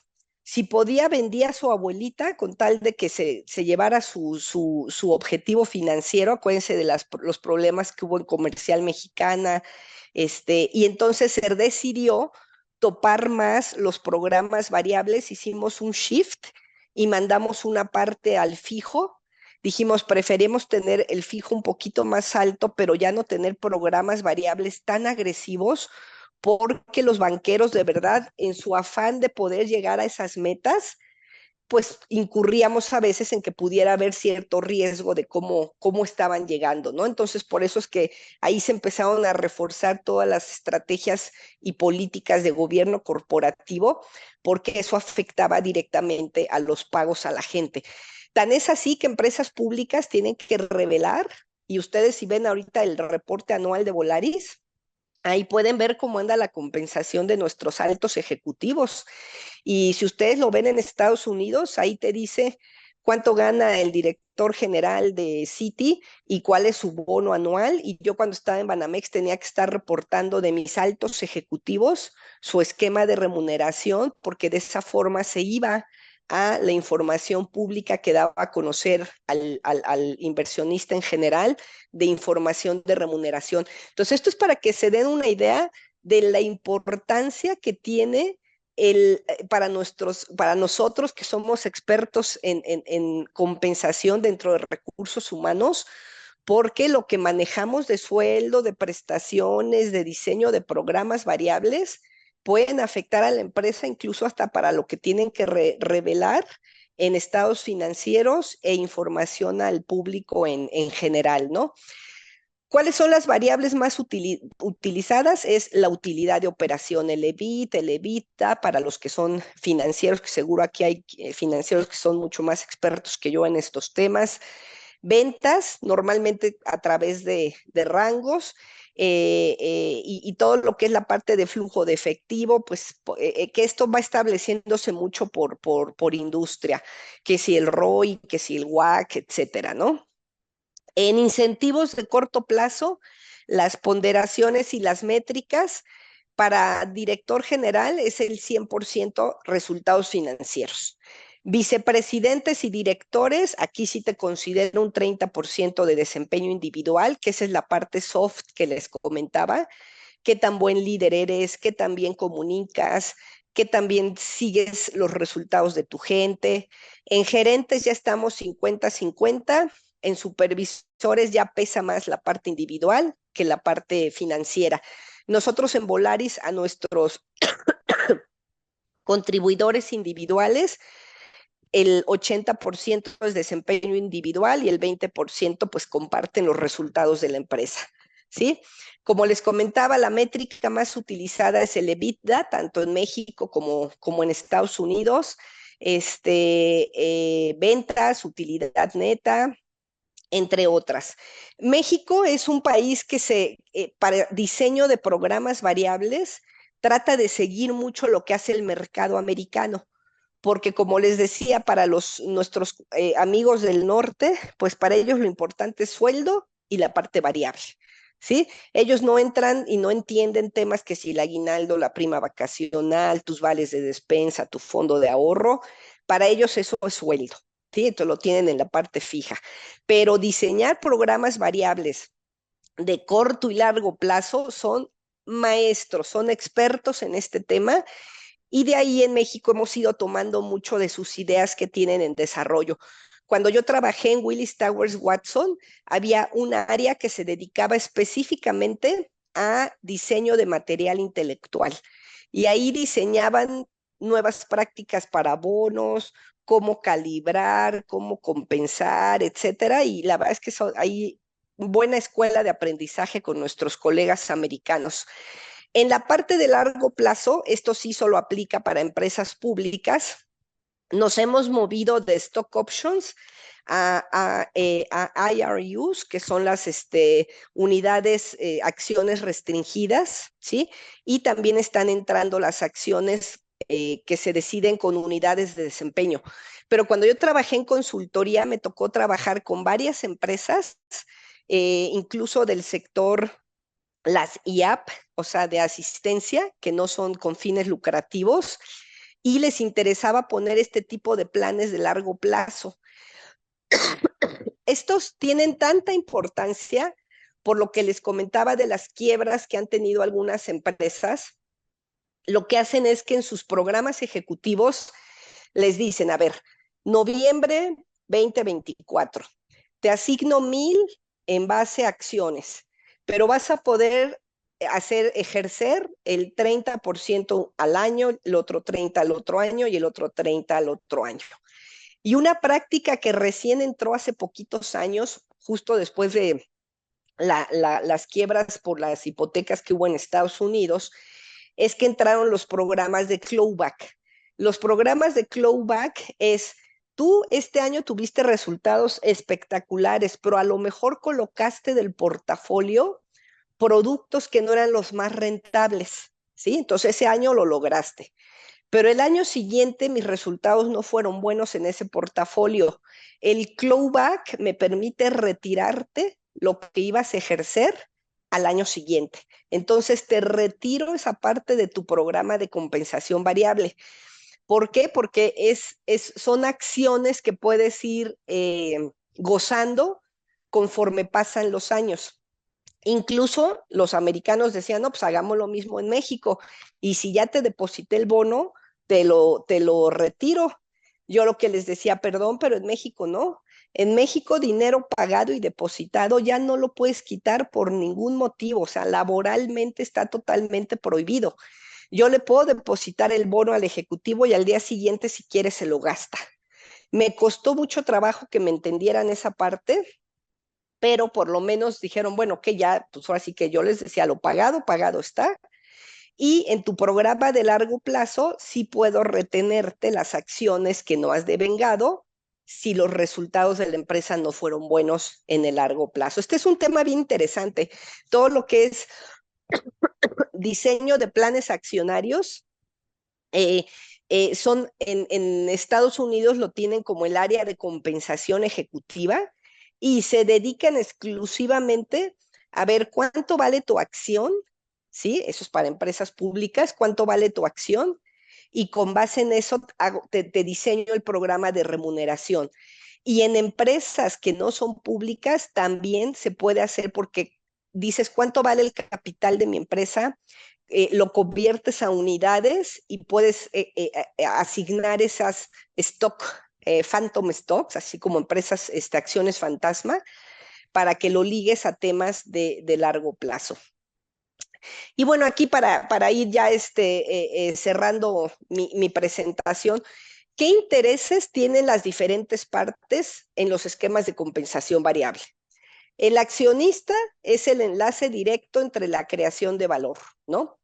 B: Si podía, vendía a su abuelita con tal de que se llevara su objetivo financiero. Acuérdense de los problemas que hubo en Comercial Mexicana, y entonces se decidió topar más los programas variables, hicimos un shift y mandamos una parte al fijo. Dijimos, preferimos tener el fijo un poquito más alto, pero ya no tener programas variables tan agresivos, porque los banqueros de verdad, en su afán de poder llegar a esas metas, pues incurríamos a veces en que pudiera haber cierto riesgo de cómo estaban llegando, ¿no? Entonces, por eso es que ahí se empezaron a reforzar todas las estrategias y políticas de gobierno corporativo, porque eso afectaba directamente a los pagos a la gente. Tan es así que empresas públicas tienen que revelar, y ustedes si ven ahorita el reporte anual de Volaris, ahí pueden ver cómo anda la compensación de nuestros altos ejecutivos. Y si ustedes lo ven en Estados Unidos, ahí te dice cuánto gana el director general de Citi y cuál es su bono anual. Y yo cuando estaba en Banamex tenía que estar reportando de mis altos ejecutivos su esquema de remuneración, porque de esa forma se iba a la información pública que daba a conocer al inversionista en general de información de remuneración. Entonces, esto es para que se den una idea de la importancia que tiene para nosotros que somos expertos en compensación dentro de recursos humanos, porque lo que manejamos de sueldo, de prestaciones, de diseño de programas variables, pueden afectar a la empresa incluso hasta para lo que tienen que revelar en estados financieros e información al público en general, ¿no? ¿Cuáles son las variables más utilizadas? Es la utilidad de operación, el EBIT, el EBITDA, para los que son financieros, que seguro aquí hay financieros que son mucho más expertos que yo en estos temas. Ventas, normalmente a través de rangos, y todo lo que es la parte de flujo de efectivo, pues que esto va estableciéndose mucho por industria, que si el ROI, que si el WACC, etcétera, ¿no? En incentivos de corto plazo, las ponderaciones y las métricas para director general es el 100% resultados financieros. Vicepresidentes y directores, aquí sí te considero un 30% de desempeño individual, que esa es la parte soft que les comentaba. Qué tan buen líder eres, qué tan bien comunicas, qué tan bien sigues los resultados de tu gente. En gerentes ya estamos 50-50, en supervisores ya pesa más la parte individual que la parte financiera. Nosotros en Volaris a nuestros contribuidores individuales, el 80% es desempeño individual y el 20% pues comparten los resultados de la empresa, ¿sí? Como les comentaba, la métrica más utilizada es el EBITDA, tanto en México como en Estados Unidos. Ventas, utilidad neta, entre otras. México es un país que para diseño de programas variables, trata de seguir mucho lo que hace el mercado americano, porque como les decía, para nuestros amigos del norte, pues para ellos lo importante es sueldo y la parte variable, ¿sí? Ellos no entran y no entienden temas que si el aguinaldo, la prima vacacional, tus vales de despensa, tu fondo de ahorro, para ellos eso es sueldo, ¿sí? Entonces lo tienen en la parte fija. Pero diseñar programas variables de corto y largo plazo son maestros, son expertos en este tema, y de ahí en México hemos ido tomando mucho de sus ideas que tienen en desarrollo. Cuando yo trabajé en Willis Towers Watson, había un área que se dedicaba específicamente a diseño de material intelectual. Y ahí diseñaban nuevas prácticas para bonos, cómo calibrar, cómo compensar, etcétera. Y la verdad es que hay buena escuela de aprendizaje con nuestros colegas americanos. En la parte de largo plazo, esto sí solo aplica para empresas públicas. Nos hemos movido de stock options a IRUs, que son las unidades, acciones restringidas, ¿sí? Y también están entrando las acciones que se deciden con unidades de desempeño. Pero cuando yo trabajé en consultoría, me tocó trabajar con varias empresas, incluso del sector, las IAP, o sea, de asistencia, que no son con fines lucrativos, y les interesaba poner este tipo de planes de largo plazo. Estos tienen tanta importancia por lo que les comentaba de las quiebras que han tenido algunas empresas. Lo que hacen es que en sus programas ejecutivos les dicen, a ver, noviembre 2024, te asigno 1,000 en base a acciones, pero vas a poder ejercer el 30% al año, el otro 30% al otro año y el otro 30% al otro año. Y una práctica que recién entró hace poquitos años, justo después de las quiebras por las hipotecas que hubo en Estados Unidos, es que entraron los programas de clawback. Los programas de clawback es, tú este año tuviste resultados espectaculares, pero a lo mejor colocaste del portafolio productos que no eran los más rentables, ¿sí? Entonces ese año lo lograste. Pero el año siguiente mis resultados no fueron buenos en ese portafolio. El clawback me permite retirarte lo que ibas a ejercer al año siguiente. Entonces te retiro esa parte de tu programa de compensación variable. ¿Por qué? Porque son acciones que puedes ir gozando conforme pasan los años. Incluso los americanos decían, no, pues hagamos lo mismo en México. Y si ya te deposité el bono, te lo retiro. Yo lo que les decía, perdón, pero en México no. En México dinero pagado y depositado ya no lo puedes quitar por ningún motivo. O sea, laboralmente está totalmente prohibido. Yo le puedo depositar el bono al ejecutivo y al día siguiente, si quiere, se lo gasta. Me costó mucho trabajo que me entendieran esa parte, pero por lo menos dijeron, bueno, que ya, pues ahora sí que yo les decía, lo pagado, pagado está. Y en tu programa de largo plazo sí puedo retenerte las acciones que no has devengado si los resultados de la empresa no fueron buenos en el largo plazo. Este es un tema bien interesante. Todo lo que es diseño de planes accionarios, son en Estados Unidos lo tienen como el área de compensación ejecutiva y se dedican exclusivamente a ver cuánto vale tu acción, ¿sí? Eso es para empresas públicas, cuánto vale tu acción y con base en eso te diseño el programa de remuneración. Y en empresas que no son públicas también se puede hacer porque dices cuánto vale el capital de mi empresa, lo conviertes a unidades y puedes asignar esas phantom stocks, así como empresas, acciones fantasma, para que lo ligues a temas de largo plazo. Y bueno, aquí para ir ya cerrando mi presentación, ¿qué intereses tienen las diferentes partes en los esquemas de compensación variable? El accionista es el enlace directo entre la creación de valor, ¿no?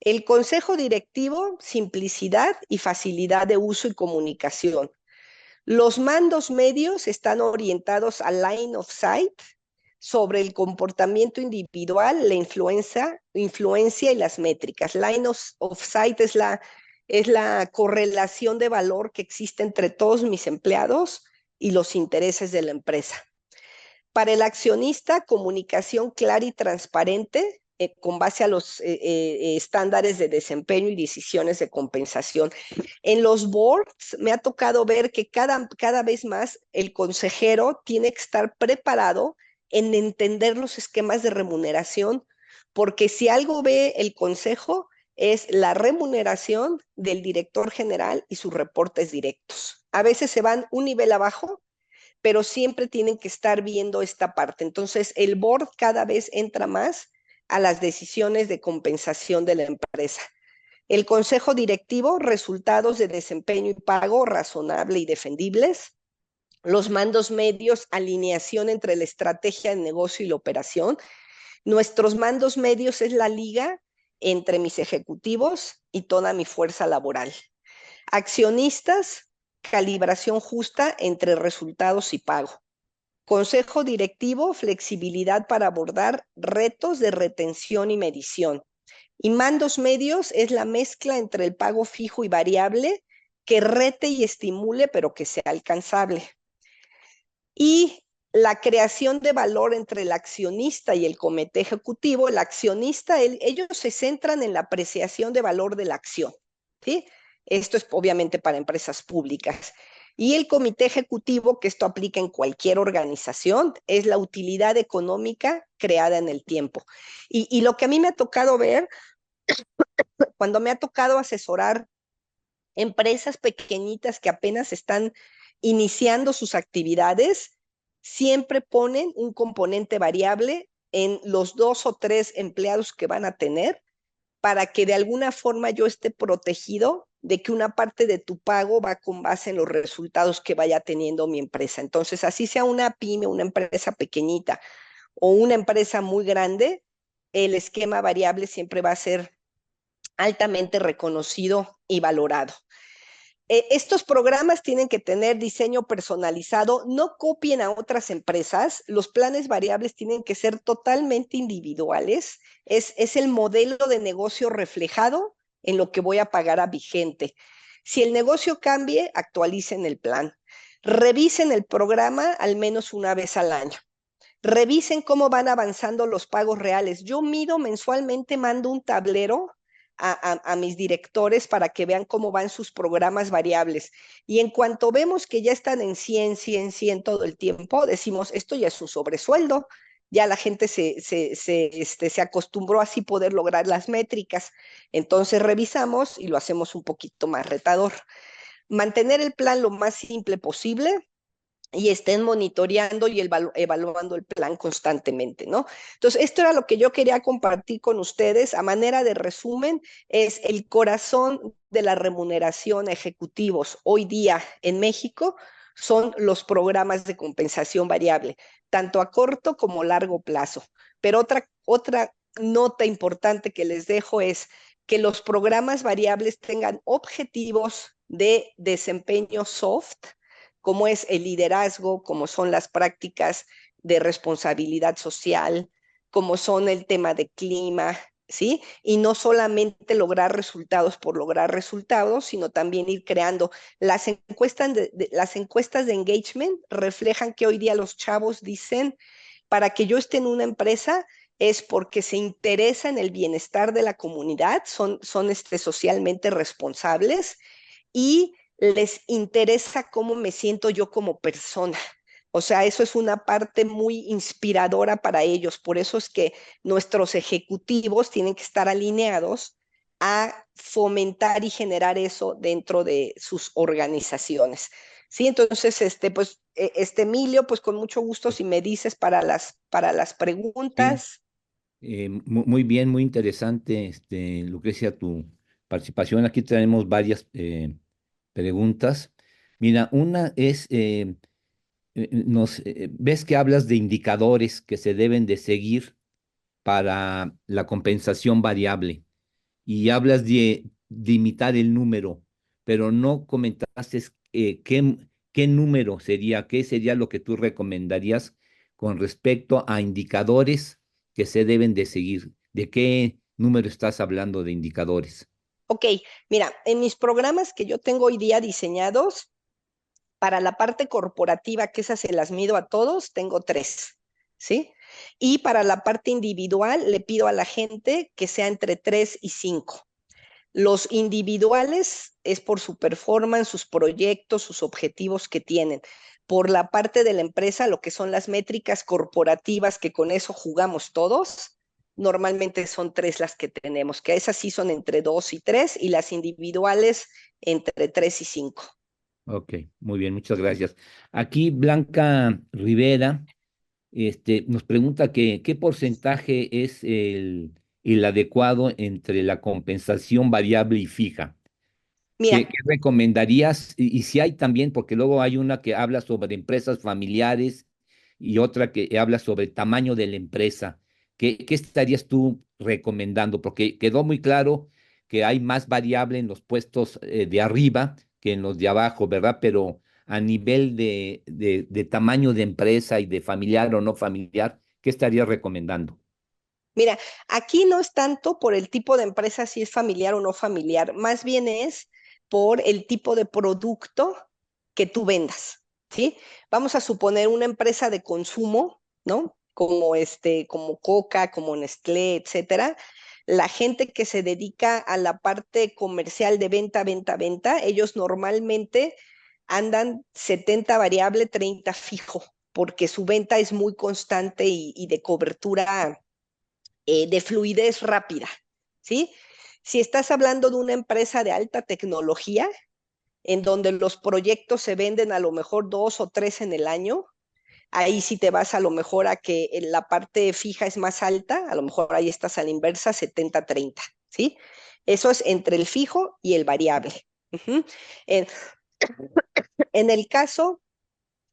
B: El consejo directivo, simplicidad y facilidad de uso y comunicación. Los mandos medios están orientados al line of sight sobre el comportamiento individual, la influencia y las métricas. Line of sight es la correlación de valor que existe entre todos mis empleados y los intereses de la empresa. Para el accionista, comunicación clara y transparente con base a los estándares de desempeño y decisiones de compensación. En los boards me ha tocado ver que cada vez más el consejero tiene que estar preparado en entender los esquemas de remuneración, porque si algo ve el consejo es la remuneración del director general y sus reportes directos. A veces se van un nivel abajo, pero siempre tienen que estar viendo esta parte. Entonces, el board cada vez entra más a las decisiones de compensación de la empresa. El consejo directivo, resultados de desempeño y pago razonable y defendibles. Los mandos medios, alineación entre la estrategia de negocio y la operación. Nuestros mandos medios es la liga entre mis ejecutivos y toda mi fuerza laboral. Accionistas, calibración justa entre resultados y pago. Consejo directivo, flexibilidad para abordar retos de retención y medición. Y mandos medios es la mezcla entre el pago fijo y variable que rete y estimule, pero que sea alcanzable. Y la creación de valor entre el accionista y el comité ejecutivo. El accionista, ellos se centran en la apreciación de valor de la acción, ¿sí? Esto es obviamente para empresas públicas. Y el comité ejecutivo, que esto aplica en cualquier organización, es la utilidad económica creada en el tiempo. Y lo que a mí me ha tocado ver, cuando me ha tocado asesorar empresas pequeñitas que apenas están iniciando sus actividades, siempre ponen un componente variable en los 2 o 3 empleados que van a tener para que de alguna forma yo esté protegido de que una parte de tu pago va con base en los resultados que vaya teniendo mi empresa. Entonces, así sea una pyme, una empresa pequeñita o una empresa muy grande, el esquema variable siempre va a ser altamente reconocido y valorado. Estos programas tienen que tener diseño personalizado, no copien a otras empresas, los planes variables tienen que ser totalmente individuales, es el modelo de negocio reflejado en lo que voy a pagar a mi gente. Si el negocio cambie, actualicen el plan. Revisen el programa al menos una vez al año. Revisen cómo van avanzando los pagos reales. Yo mido mensualmente, mando un tablero a mis directores para que vean cómo van sus programas variables. Y en cuanto vemos que ya están en 100, 100, 100 todo el tiempo, decimos, esto ya es un sobresueldo. Ya la gente se acostumbró a así poder lograr las métricas. Entonces revisamos y lo hacemos un poquito más retador. Mantener el plan lo más simple posible y estén monitoreando y evaluando el plan constantemente, ¿no? Entonces, esto era lo que yo quería compartir con ustedes. A manera de resumen, es el corazón de la remuneración a ejecutivos hoy día en México son los programas de compensación variable, tanto a corto como largo plazo. Pero otra nota importante que les dejo es que los programas variables tengan objetivos de desempeño soft, como es el liderazgo, como son las prácticas de responsabilidad social, como son el tema de clima, ¿sí? Y no solamente lograr resultados por lograr resultados, sino también ir creando. Las encuestas de engagement reflejan que hoy día los chavos dicen, para que yo esté en una empresa es porque se interesa en el bienestar de la comunidad, son socialmente responsables y les interesa cómo me siento yo como persona. O sea, eso es una parte muy inspiradora para ellos. Por eso es que nuestros ejecutivos tienen que estar alineados a fomentar y generar eso dentro de sus organizaciones. Sí, entonces, pues, Emilio, pues con mucho gusto, si me dices para las
C: Sí,
B: preguntas.
C: muy bien, muy interesante, Lucrecia, tu participación. Aquí tenemos varias preguntas. Mira, una es, ves que hablas de indicadores que se deben de seguir para la compensación variable y hablas de imitar el número, pero no comentaste qué número sería, qué sería lo que tú recomendarías con respecto a indicadores que se deben de seguir. ¿De qué número estás hablando de indicadores?
B: Ok, mira, en mis programas que yo tengo hoy día diseñados, para la parte corporativa, que esas se las mido a todos, tengo 3, ¿sí? Y para la parte individual, le pido a la gente que sea entre 3 y 5. Los individuales es por su performance, sus proyectos, sus objetivos que tienen. Por la parte de la empresa, lo que son las métricas corporativas, que con eso jugamos todos, normalmente son 3 las que tenemos, que esas sí son entre 2 y 3, y las individuales entre 3 y 5.
C: Ok, muy bien, muchas gracias. Aquí Blanca Rivera nos pregunta que qué porcentaje es el adecuado entre la compensación variable y fija.
B: Mira,
C: ¿Qué recomendarías? Y si hay también, porque luego hay una que habla sobre empresas familiares y otra que habla sobre el tamaño de la empresa. ¿Qué estarías tú recomendando? Porque quedó muy claro que hay más variable en los puestos de arriba que en los de abajo, ¿verdad? Pero a nivel de tamaño de empresa y de familiar o no familiar, ¿qué estarías recomendando?
B: Mira, aquí no es tanto por el tipo de empresa, si es familiar o no familiar, más bien es por el tipo de producto que tú vendas, ¿sí? Vamos a suponer una empresa de consumo, ¿no? Como Coca, como Nestlé, etcétera. la gente que se dedica a la parte comercial de venta, venta, venta, ellos normalmente andan 70 variable, 30 fijo, porque su venta es muy constante y de cobertura, de fluidez rápida, ¿sí? Si estás hablando de una empresa de alta tecnología, en donde los proyectos se venden a lo mejor 2 o 3 en el año, ahí sí te vas a lo mejor a que la parte fija es más alta, a lo mejor ahí estás a la inversa, 70-30, ¿sí? Eso es entre el fijo y el variable. Uh-huh. en, en el caso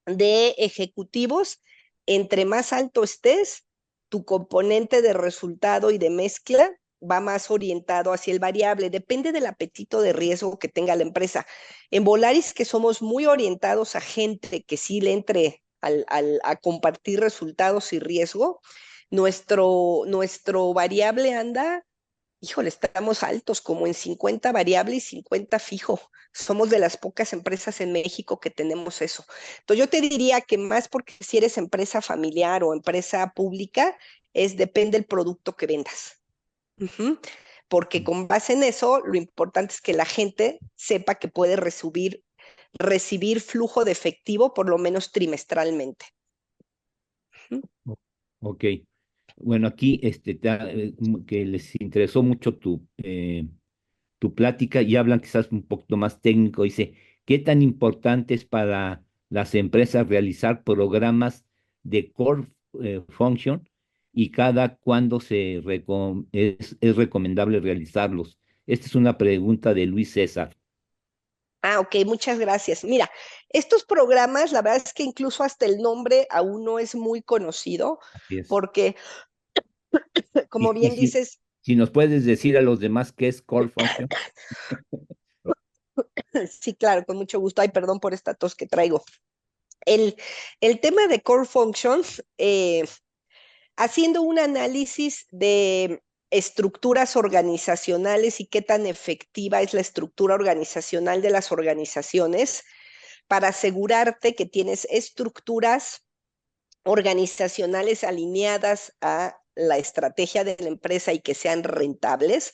B: de ejecutivos, entre más alto estés, tu componente de resultado y de mezcla va más orientado hacia el variable. Depende del apetito de riesgo que tenga la empresa. En Volaris, que somos muy orientados a gente que sí le entre a compartir resultados y riesgo, nuestro variable anda, híjole, estamos altos, como en 50 variable y 50 fijo. Somos de las pocas empresas en México que tenemos eso. Entonces yo te diría que más porque si eres empresa familiar o empresa pública, depende del producto que vendas. Uh-huh. Porque con base en eso, lo importante es que la gente sepa que puede recibir flujo de efectivo por lo menos trimestralmente.
C: O- Ok. Bueno, aquí que les interesó mucho tu plática y hablan quizás un poquito más técnico. Dice, ¿qué tan importante es para las empresas realizar programas de core function y cada cuándo es recomendable realizarlos? Esta es una pregunta de Luis César.
B: Ok, muchas gracias. Mira, estos programas, la verdad es que incluso hasta el nombre aún no es muy conocido,
C: Así es.
B: porque, como
C: Y
B: bien dices,
C: si nos puedes decir a los demás qué es core function.
B: sí, claro, con mucho gusto. Ay, perdón por esta tos que traigo. El, el tema de core functions, haciendo un análisis de estructuras organizacionales y qué tan efectiva es la estructura organizacional de las organizaciones, para asegurarte que tienes estructuras organizacionales alineadas a la estrategia de la empresa y que sean rentables,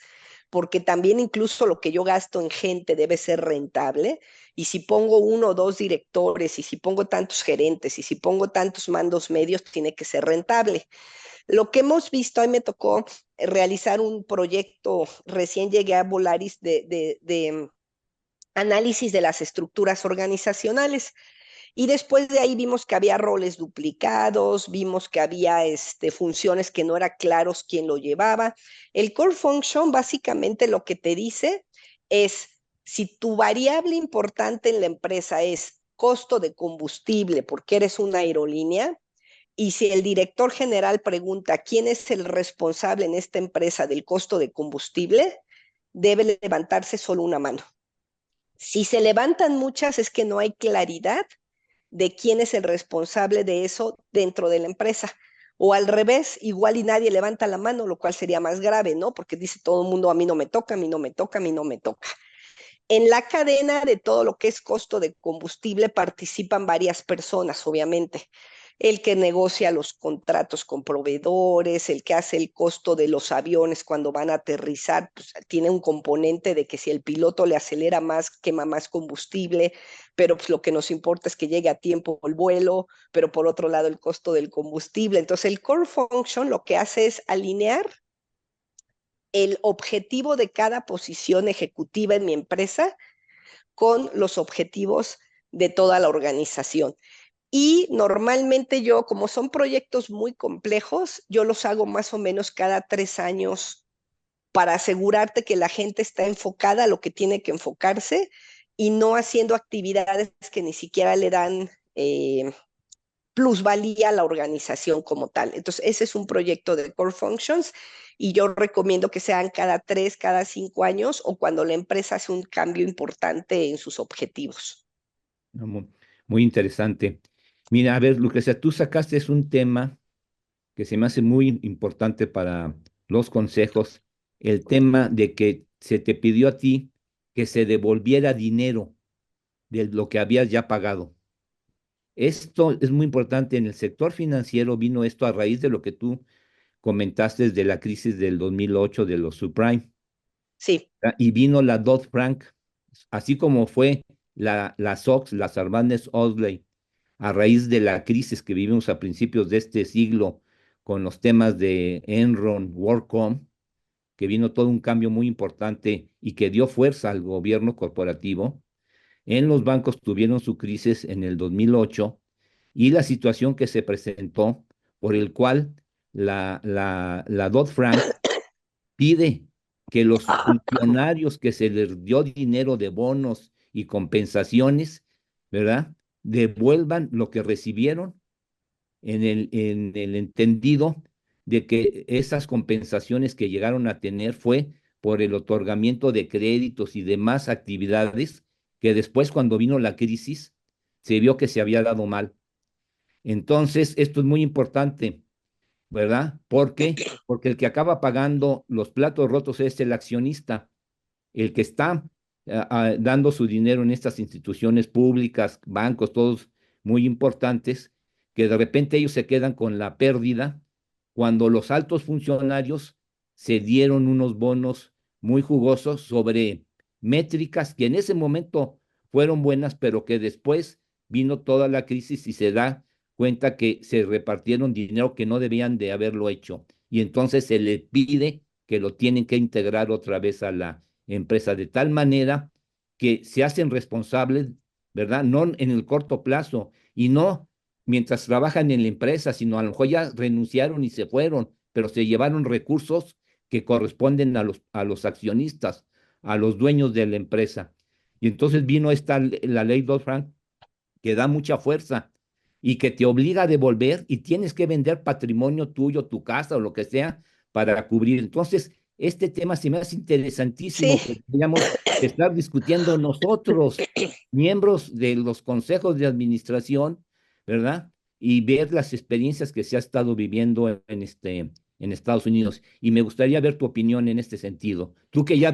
B: porque también incluso lo que yo gasto en gente debe ser rentable. Y si pongo 1 o 2 directores, y si pongo tantos gerentes, y si pongo tantos mandos medios, tiene que ser rentable. Lo que hemos visto, a mí me tocó realizar un proyecto, recién llegué a Volaris de análisis de las estructuras organizacionales. Y después de ahí vimos que había roles duplicados, vimos que había funciones que no era claros quién lo llevaba. El core function básicamente lo que te dice es, si tu variable importante en la empresa es costo de combustible porque eres una aerolínea, y si el director general pregunta quién es el responsable en esta empresa del costo de combustible, debe levantarse solo una mano. Si se levantan muchas, es que no hay claridad de quién es el responsable de eso dentro de la empresa. O al revés, igual y nadie levanta la mano, lo cual sería más grave, ¿no? Porque dice todo el mundo, a mí no me toca, a mí no me toca, a mí no me toca. En la cadena de todo lo que es costo de combustible participan varias personas, obviamente. El que negocia los contratos con proveedores, el que hace el costo de los aviones cuando van a aterrizar, pues tiene un componente de que si el piloto le acelera más, quema más combustible, pero pues lo que nos importa es que llegue a tiempo el vuelo, pero por otro lado el costo del combustible. Entonces el core function lo que hace es alinear el objetivo de cada posición ejecutiva en mi empresa con los objetivos de toda la organización. Y normalmente yo, como son proyectos muy complejos, yo los hago más o menos cada 3 años para asegurarte que la gente está enfocada a lo que tiene que enfocarse y no haciendo actividades que ni siquiera le dan plusvalía a la organización como tal. Entonces, ese es un proyecto de Core Functions y yo recomiendo que sean cada 3, cada 5 años o cuando la empresa hace un cambio importante en sus objetivos.
C: No, muy interesante. Mira, a ver, Lucrecia, tú sacaste un tema que se me hace muy importante para los consejos, el tema de que se te pidió a ti que se devolviera dinero de lo que habías ya pagado. Esto es muy importante. En el sector financiero vino esto a raíz de lo que tú comentaste de la crisis del 2008 de los subprime.
B: Sí.
C: Y vino la Dodd-Frank, así como fue la SOX, la Sarbanes-Oxley, a raíz de la crisis que vivimos a principios de este siglo con los temas de Enron, WorldCom, que vino todo un cambio muy importante y que dio fuerza al gobierno corporativo. En los bancos tuvieron su crisis en el 2008 y la situación que se presentó por el cual la Dodd-Frank pide que los funcionarios que se les dio dinero de bonos y compensaciones, ¿verdad? Devuelvan lo que recibieron en el entendido de que esas compensaciones que llegaron a tener fue por el otorgamiento de créditos y demás actividades que después, cuando vino la crisis, se vio que se había dado mal. Entonces, esto es muy importante, ¿verdad? ¿Por qué? Porque el que acaba pagando los platos rotos es el accionista, el que está dando su dinero en estas instituciones públicas, bancos, todos muy importantes, que de repente ellos se quedan con la pérdida cuando los altos funcionarios se dieron unos bonos muy jugosos sobre métricas que en ese momento fueron buenas, pero que después vino toda la crisis y se da cuenta que se repartieron dinero que no debían de haberlo hecho. Y entonces se le pide que lo tienen que integrar otra vez a la empresa, de tal manera que se hacen responsables, ¿verdad? No en el corto plazo y no mientras trabajan en la empresa, sino a lo mejor ya renunciaron y se fueron, pero se llevaron recursos que corresponden a los accionistas, a los dueños de la empresa. Y entonces vino la ley Dodd-Frank, que da mucha fuerza y que te obliga a devolver y tienes que vender patrimonio tuyo, tu casa o lo que sea, para cubrir. Entonces, este tema se me hace interesantísimo que
B: Sí,
C: podríamos estar discutiendo nosotros, miembros de los consejos de administración, ¿verdad? Y ver las experiencias que se ha estado viviendo en Estados Unidos. Y me gustaría ver tu opinión en este sentido. Tú
B: sí.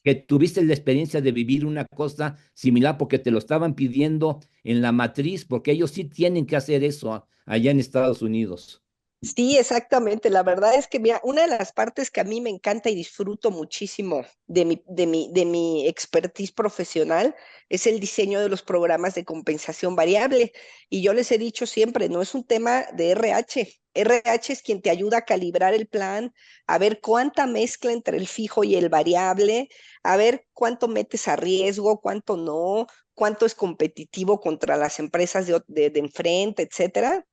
C: que tuviste la experiencia de vivir una cosa similar porque te lo estaban pidiendo en la matriz, porque ellos sí tienen que hacer eso allá en Estados Unidos.
B: Sí, exactamente. La verdad es que, mira, una de las partes que a mí me encanta y disfruto muchísimo de mi expertise profesional es el diseño de los programas de compensación variable. Y yo les he dicho siempre, no es un tema de RH. RH es quien te ayuda a calibrar el plan, a ver cuánta mezcla entre el fijo y el variable, a ver cuánto metes a riesgo, cuánto no, cuánto es competitivo contra las empresas de enfrente, etcétera,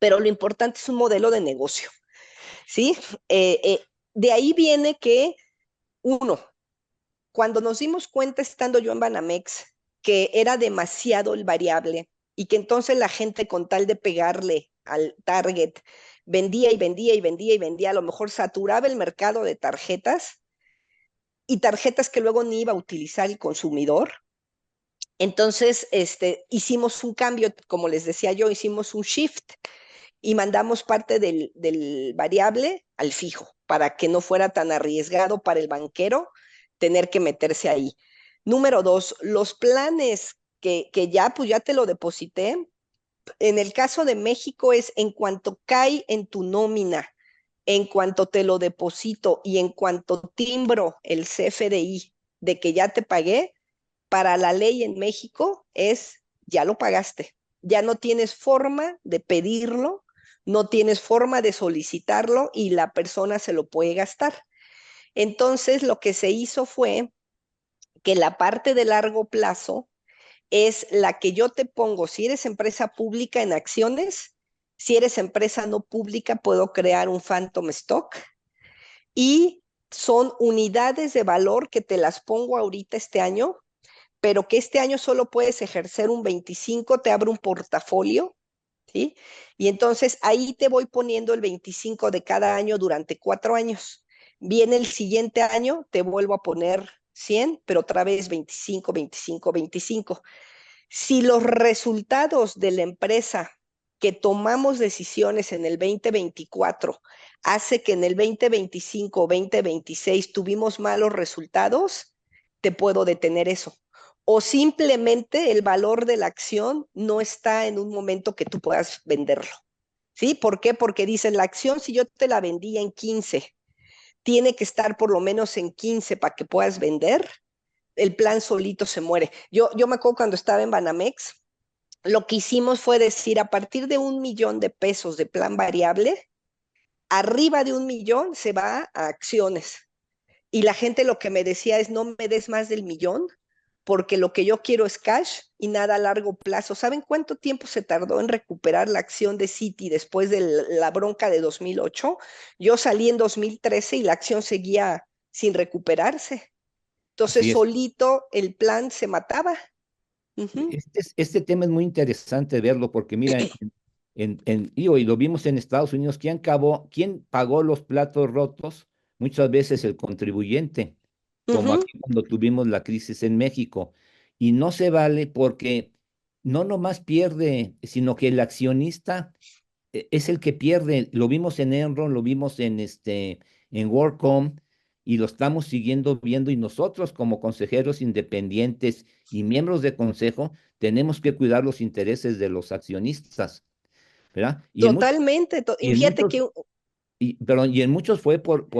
B: pero lo importante es un modelo de negocio, ¿sí? De ahí viene que, uno, cuando nos dimos cuenta estando yo en Banamex, que era demasiado el variable y que entonces la gente con tal de pegarle al target vendía y vendía y vendía y vendía, a lo mejor saturaba el mercado de tarjetas y tarjetas que luego ni iba a utilizar el consumidor. Entonces, hicimos un cambio, como les decía yo, hicimos un shift y mandamos parte del variable al fijo para que no fuera tan arriesgado para el banquero tener que meterse ahí. Número dos, los planes que ya, pues ya te lo deposité. En el caso de México es en cuanto cae en tu nómina, en cuanto te lo deposito y en cuanto timbro el CFDI de que ya te pagué, para la ley en México es ya lo pagaste. Ya no tienes forma de pedirlo, no tienes forma de solicitarlo y la persona se lo puede gastar. Entonces, lo que se hizo fue que la parte de largo plazo es la que yo te pongo. Si eres empresa pública en acciones, si eres empresa no pública, puedo crear un phantom stock y son unidades de valor que te las pongo ahorita este año, pero que este año solo puedes ejercer un 25, te abre un portafolio, ¿sí? Y entonces ahí te voy poniendo el 25 de cada año durante 4 años. Viene el siguiente año, te vuelvo a poner 100, pero otra vez 25, 25, 25. Si los resultados de la empresa que tomamos decisiones en el 2024 hace que en el 2025 o 2026 tuvimos malos resultados, te puedo detener eso. O simplemente el valor de la acción no está en un momento que tú puedas venderlo. ¿sí? ¿Por qué? Porque dicen, la acción, si yo te la vendía en 15, tiene que estar por lo menos en 15 para que puedas vender, el plan solito se muere. Yo me acuerdo cuando estaba en Banamex, lo que hicimos fue decir, a partir de 1 millón de pesos de plan variable, arriba de 1 millón se va a acciones. Y la gente lo que me decía es, no me des más del millón, porque lo que yo quiero es cash y nada a largo plazo. ¿Saben cuánto tiempo se tardó en recuperar la acción de Citi después de la bronca de 2008? Yo salí en 2013 y la acción seguía sin recuperarse. Entonces,
C: Así es.
B: solito el plan se mataba. Ujú.
C: Este tema es muy interesante verlo porque mira, y lo vimos en Estados Unidos, ¿quién pagó los platos rotos? Muchas veces el contribuyente, como
B: Ujú.
C: aquí cuando tuvimos la crisis en México. Y no se vale porque no nomás pierde, sino que el accionista es el que pierde. Lo vimos en Enron, lo vimos en WorldCom y lo estamos siguiendo viendo y nosotros como consejeros independientes y miembros de consejo tenemos que cuidar los intereses de los accionistas, ¿verdad?
B: Totalmente.
C: Y
B: Y
C: en
B: fíjate
C: muchos,
B: que
C: y en muchos fue por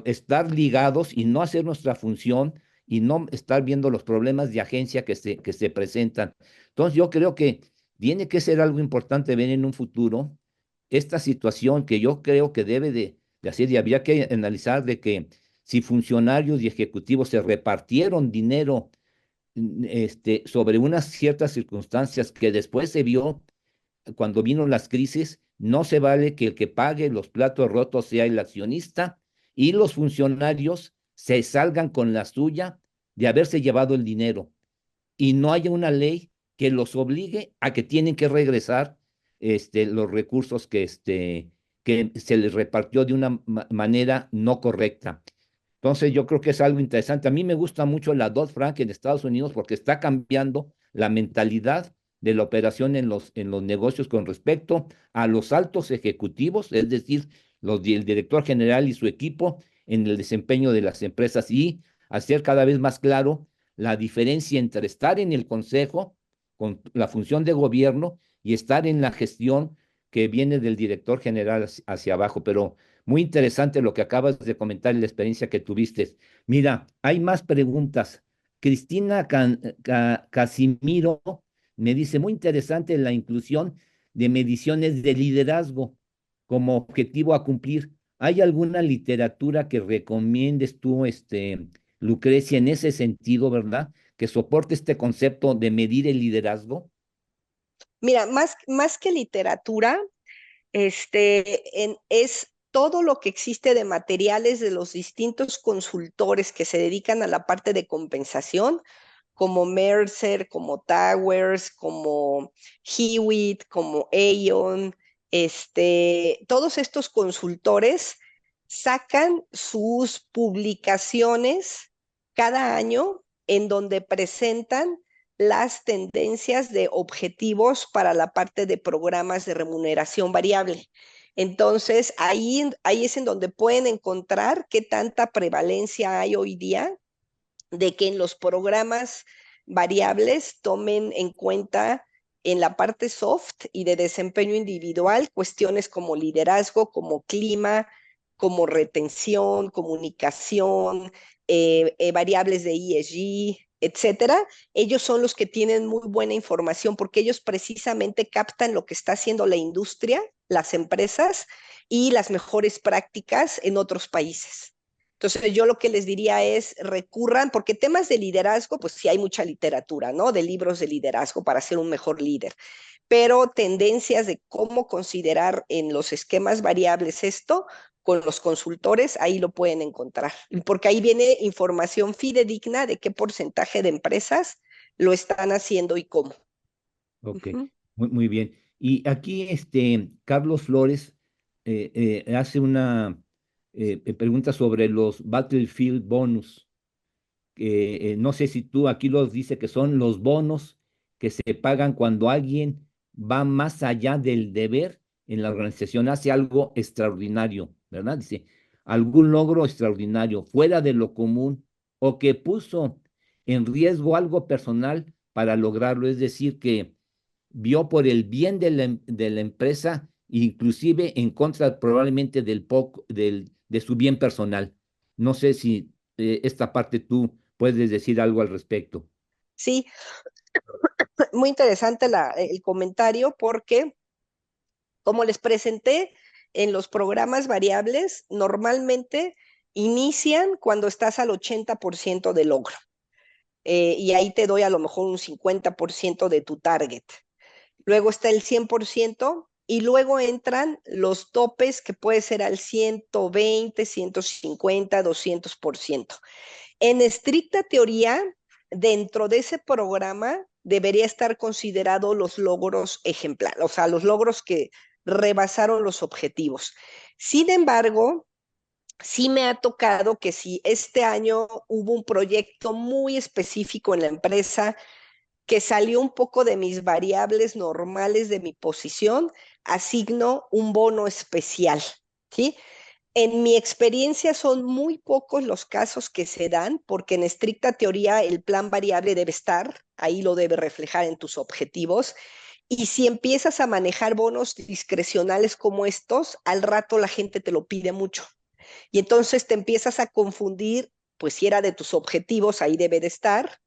C: estar ligados y no hacer nuestra función y no estar viendo los problemas de agencia que se presentan. Entonces, yo creo que tiene que ser algo importante ver en un futuro esta situación que yo creo que debe de hacer y habría que analizar de que si funcionarios y ejecutivos se repartieron dinero sobre unas ciertas circunstancias que después se vio cuando vino las crisis, no se vale que el que pague los platos rotos sea el accionista y los funcionarios se salgan con la suya de haberse llevado el dinero y no haya una ley que los obligue a que tienen que regresar los recursos que se les repartió de una manera no correcta. Entonces yo creo que es algo interesante. A mí me gusta mucho la Dodd-Frank en Estados Unidos porque está cambiando la mentalidad de la operación en los negocios con respecto a los altos ejecutivos, es decir, el director general y su equipo en el desempeño de las empresas y hacer cada vez más claro la diferencia entre estar en el consejo con la función de gobierno y estar en la gestión que viene del director general hacia abajo. Pero muy interesante lo que acabas de comentar y la experiencia que tuviste. Mira, hay más preguntas. Cristina Casimiro me dice, muy interesante la inclusión de mediciones de liderazgo como objetivo a cumplir. ¿Hay alguna literatura que recomiendes tú, Lucrecia, en ese sentido, verdad? Que soporte este concepto de medir el liderazgo.
B: mira, más que literatura, es todo lo que existe de materiales de los distintos consultores que se dedican a la parte de compensación, como Mercer, como Towers, como Hewitt, como Aon, todos estos consultores sacan sus publicaciones cada año en donde presentan las tendencias de objetivos para la parte de programas de remuneración variable. Entonces, ahí es en donde pueden encontrar qué tanta prevalencia hay hoy día de que en los programas variables tomen en cuenta en la parte soft y de desempeño individual cuestiones como liderazgo, como clima, como retención, comunicación, variables de ESG, etcétera. Ellos son los que tienen muy buena información porque ellos precisamente captan lo que está haciendo la industria, las empresas y las mejores prácticas en otros países. Entonces yo lo que les diría es recurran, porque temas de liderazgo, pues sí hay mucha literatura, ¿no? De libros de liderazgo para ser un mejor líder, pero tendencias de cómo considerar en los esquemas variables esto, con los consultores, ahí lo pueden encontrar, porque ahí viene información fidedigna de qué porcentaje de empresas lo están haciendo y cómo.
C: Ok,
B: Ujú.
C: muy bien. Y aquí Carlos Flores hace una pregunta sobre los Battlefield Bonus. No sé si tú aquí los dice que son los bonos que se pagan cuando alguien va más allá del deber en la organización, hace algo extraordinario, ¿verdad? Dice, algún logro extraordinario, fuera de lo común, o que puso en riesgo algo personal para lograrlo, es decir, que vio por el bien de la empresa inclusive en contra probablemente de su bien personal. No sé si esta parte tú puedes decir algo al respecto.
B: Sí, muy interesante el comentario porque, como les presenté, en los programas variables normalmente inician cuando estás al 80% de logro. Y ahí te doy a lo mejor un 50% de tu target. Luego está el 100% y luego entran los topes que puede ser al 120, 150, 200%. En estricta teoría, dentro de ese programa debería estar considerado los logros ejemplares, o sea, los logros que rebasaron los objetivos. Sin embargo, sí me ha tocado que si este año hubo un proyecto muy específico en la empresa que salió un poco de mis variables normales de mi posición, asigno un bono especial, ¿sí? En mi experiencia son muy pocos los casos que se dan porque en estricta teoría el plan variable debe estar, ahí lo debe reflejar en tus objetivos. Y si empiezas a manejar bonos discrecionales como estos, al rato la gente te lo pide mucho. Y entonces te empiezas a confundir, pues si era de tus objetivos, ahí debe de estar.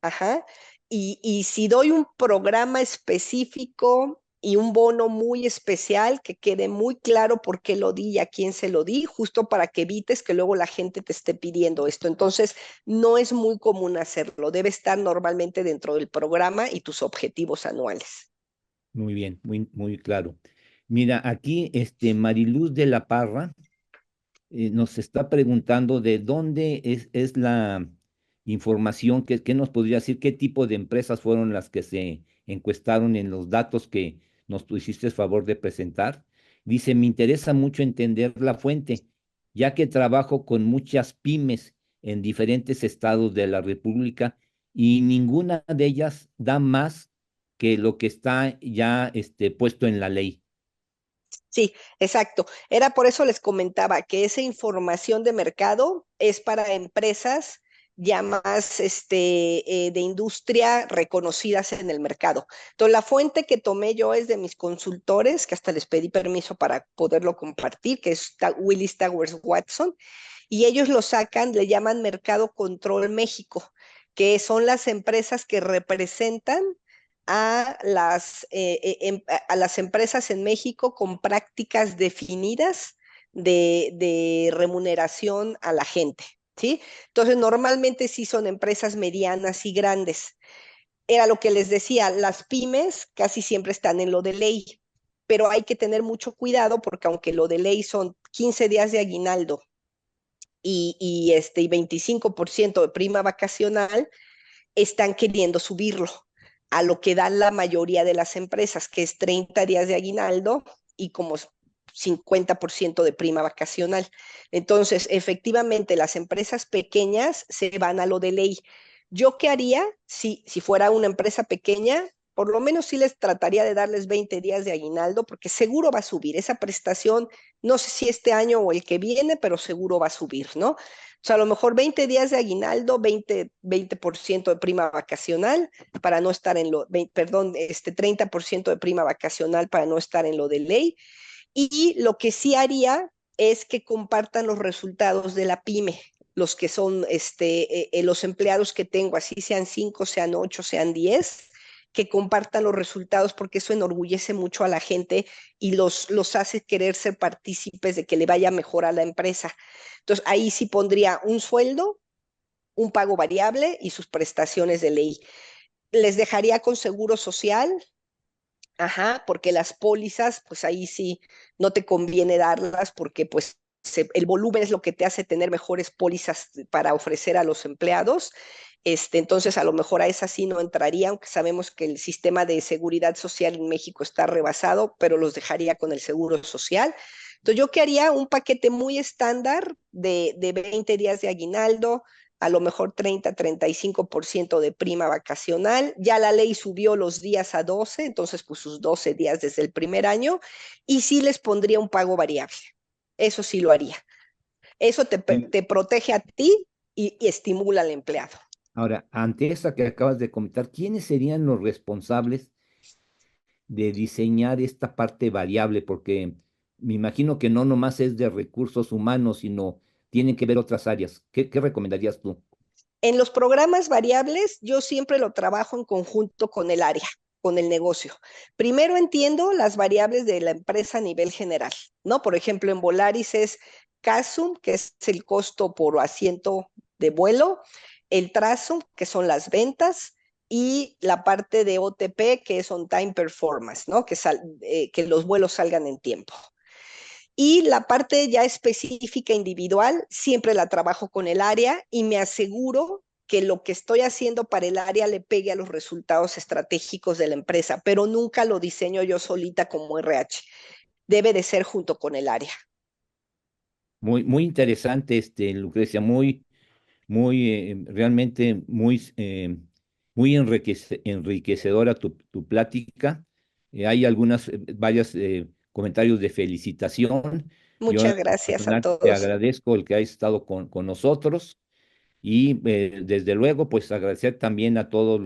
B: Ajá. Y si doy un programa específico y un bono muy especial, que quede muy claro por qué lo di y a quién se lo di, justo para que evites que luego la gente te esté pidiendo esto. Entonces, no es muy común hacerlo. Debe estar normalmente dentro del programa y tus objetivos anuales.
C: Muy bien, muy claro. Mira, aquí Mariluz de la Parra nos está preguntando de dónde es la información, que nos podría decir qué tipo de empresas fueron las que se encuestaron en los datos que nos tú hiciste el favor de presentar. Dice, me interesa mucho entender la fuente, ya que trabajo con muchas pymes en diferentes estados de la República y ninguna de ellas da más que lo que está ya puesto en la ley.
B: Sí, exacto. Era por eso les comentaba que esa información de mercado es para empresas ya más de industria reconocidas en el mercado. Entonces, la fuente que tomé yo es de mis consultores, que hasta les pedí permiso para poderlo compartir, que es Willis Towers Watson, y ellos lo sacan, le llaman Mercado Control México, que son las empresas que representan a las empresas en México con prácticas definidas de remuneración a la gente, ¿sí? Entonces, normalmente sí son empresas medianas y grandes. Era lo que les decía, las pymes casi siempre están en lo de ley, pero hay que tener mucho cuidado porque aunque lo de ley son 15 días de aguinaldo y 25% de prima vacacional, están queriendo subirlo a lo que dan la mayoría de las empresas, que es 30 días de aguinaldo y como 50% de prima vacacional. Entonces, efectivamente, las empresas pequeñas se van a lo de ley. ¿Yo qué haría si fuera una empresa pequeña? Por lo menos sí les trataría de darles 20 días de aguinaldo, porque seguro va a subir esa prestación, no sé si este año o el que viene, pero seguro va a subir, ¿no? O sea, a lo mejor 20 días de aguinaldo, 20% de prima vacacional para no estar en lo, perdón, 30% de prima vacacional para no estar en lo de ley. Y lo que sí haría es que compartan los resultados de la pyme, los que son los empleados que tengo, así sean 5, sean 8, sean 10, que compartan los resultados porque eso enorgullece mucho a la gente y los hace querer ser partícipes de que le vaya mejor a la empresa. Entonces, ahí sí pondría un sueldo, un pago variable y sus prestaciones de ley. Les dejaría con seguro social, ajá, porque las pólizas, pues ahí sí no te conviene darlas porque pues el volumen es lo que te hace tener mejores pólizas para ofrecer a los empleados. Entonces, a lo mejor a esa sí no entraría, aunque sabemos que el sistema de seguridad social en México está rebasado, pero los dejaría con el seguro social. Entonces, yo que haría un paquete muy estándar de 20 días de aguinaldo, a lo mejor 30-35% de prima vacacional. Ya la ley subió los días a 12, entonces pues sus 12 días desde el primer año, y sí les pondría un pago variable. Eso sí lo haría. Eso te protege a ti y estimula al empleado.
C: Ahora, ante esa que acabas de comentar, ¿quiénes serían los responsables de diseñar esta parte variable? Porque me imagino que no nomás es de recursos humanos, sino tienen que ver otras áreas. ¿Qué recomendarías tú?
B: En los programas variables, yo siempre lo trabajo en conjunto con el área, con el negocio. Primero entiendo las variables de la empresa a nivel general, ¿no? Por ejemplo, en Volaris es CASUM, que es el costo por asiento de vuelo, el TRASUM, que son las ventas, y la parte de OTP, que es On Time Performance, ¿no? Que los vuelos salgan en tiempo. Y la parte ya específica individual, siempre la trabajo con el área y me aseguro que lo que estoy haciendo para el área le pegue a los resultados estratégicos de la empresa, pero nunca lo diseño yo solita como RH. Debe de ser junto con el área.
C: Muy interesante, Lucrecia, realmente muy enriquecedora tu plática. Hay varios comentarios de felicitación. Yo en
B: Muchas
C: lo
B: gracias a
C: personal te
B: todos.
C: agradezco el que hayas estado con nosotros y desde luego, pues agradecer también a todos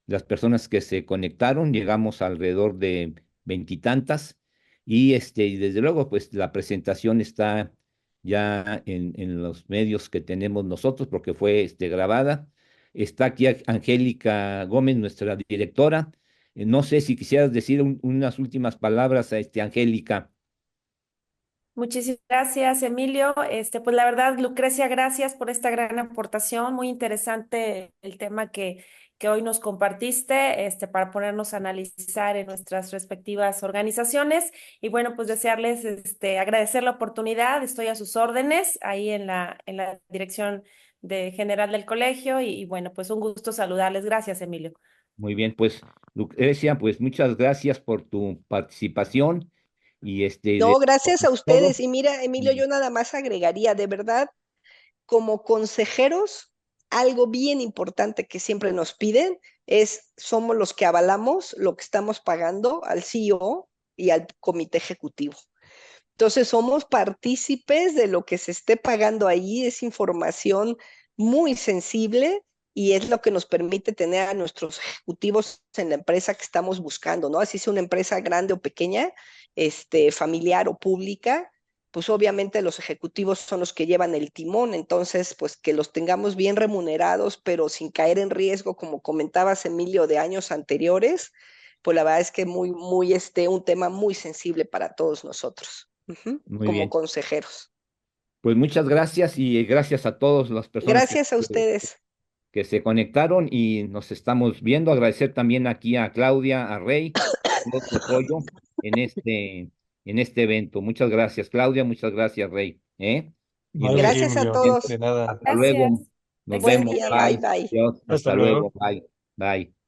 C: las personas que se conectaron. Llegamos alrededor de veintitantas y desde luego, pues la presentación está ya en los medios que tenemos nosotros porque fue grabada. Está aquí Angélica Gómez, nuestra directora. No sé si quisieras decir unas últimas palabras a Angélica.
D: Muchísimas gracias, Emilio. Pues la verdad, Lucrecia, gracias por esta gran aportación. Muy interesante el tema que hoy nos compartiste, para ponernos a analizar en nuestras respectivas organizaciones. Y bueno, pues desearles, agradecer la oportunidad. Estoy a sus órdenes ahí en la dirección general del colegio. Y bueno, pues un gusto saludarles. Gracias, Emilio.
C: Muy bien, pues Lucrecia, pues muchas gracias por tu participación y
B: No, gracias a
C: sobre todo.
B: ustedes. Y mira, Emilio, yo nada más agregaría, de verdad, como consejeros, algo bien importante que siempre nos piden es, somos los que avalamos lo que estamos pagando al CEO y al comité ejecutivo. Entonces, somos partícipes de lo que se esté pagando ahí, es información muy sensible y es lo que nos permite tener a nuestros ejecutivos en la empresa que estamos buscando, ¿no? Así sea una empresa grande o pequeña, familiar o pública, pues obviamente los ejecutivos son los que llevan el timón, entonces pues que los tengamos bien remunerados, pero sin caer en riesgo, como comentabas, Emilio, de años anteriores, pues la verdad es que un tema muy sensible para todos nosotros,
C: Muy
B: como
C: bien.
B: consejeros.
C: Pues muchas gracias y gracias a todas las personas
B: Gracias a ustedes.
C: que se conectaron y nos estamos viendo. Agradecer también aquí a Claudia, a Rey, por su apoyo en en este evento. Muchas gracias, Claudia. Muchas gracias, Rey. Y
E: Vale,
B: Gracias a
E: Emilio,
B: todos.
E: de nada.
C: hasta luego.
D: Gracias.
C: Nos
B: Buen
C: vemos.
D: Excelente
B: día.
D: día.
B: Bye,
C: Bye.
B: bye.
C: Adiós.
E: Hasta
C: Hasta
E: luego.
C: luego. Bye. Bye.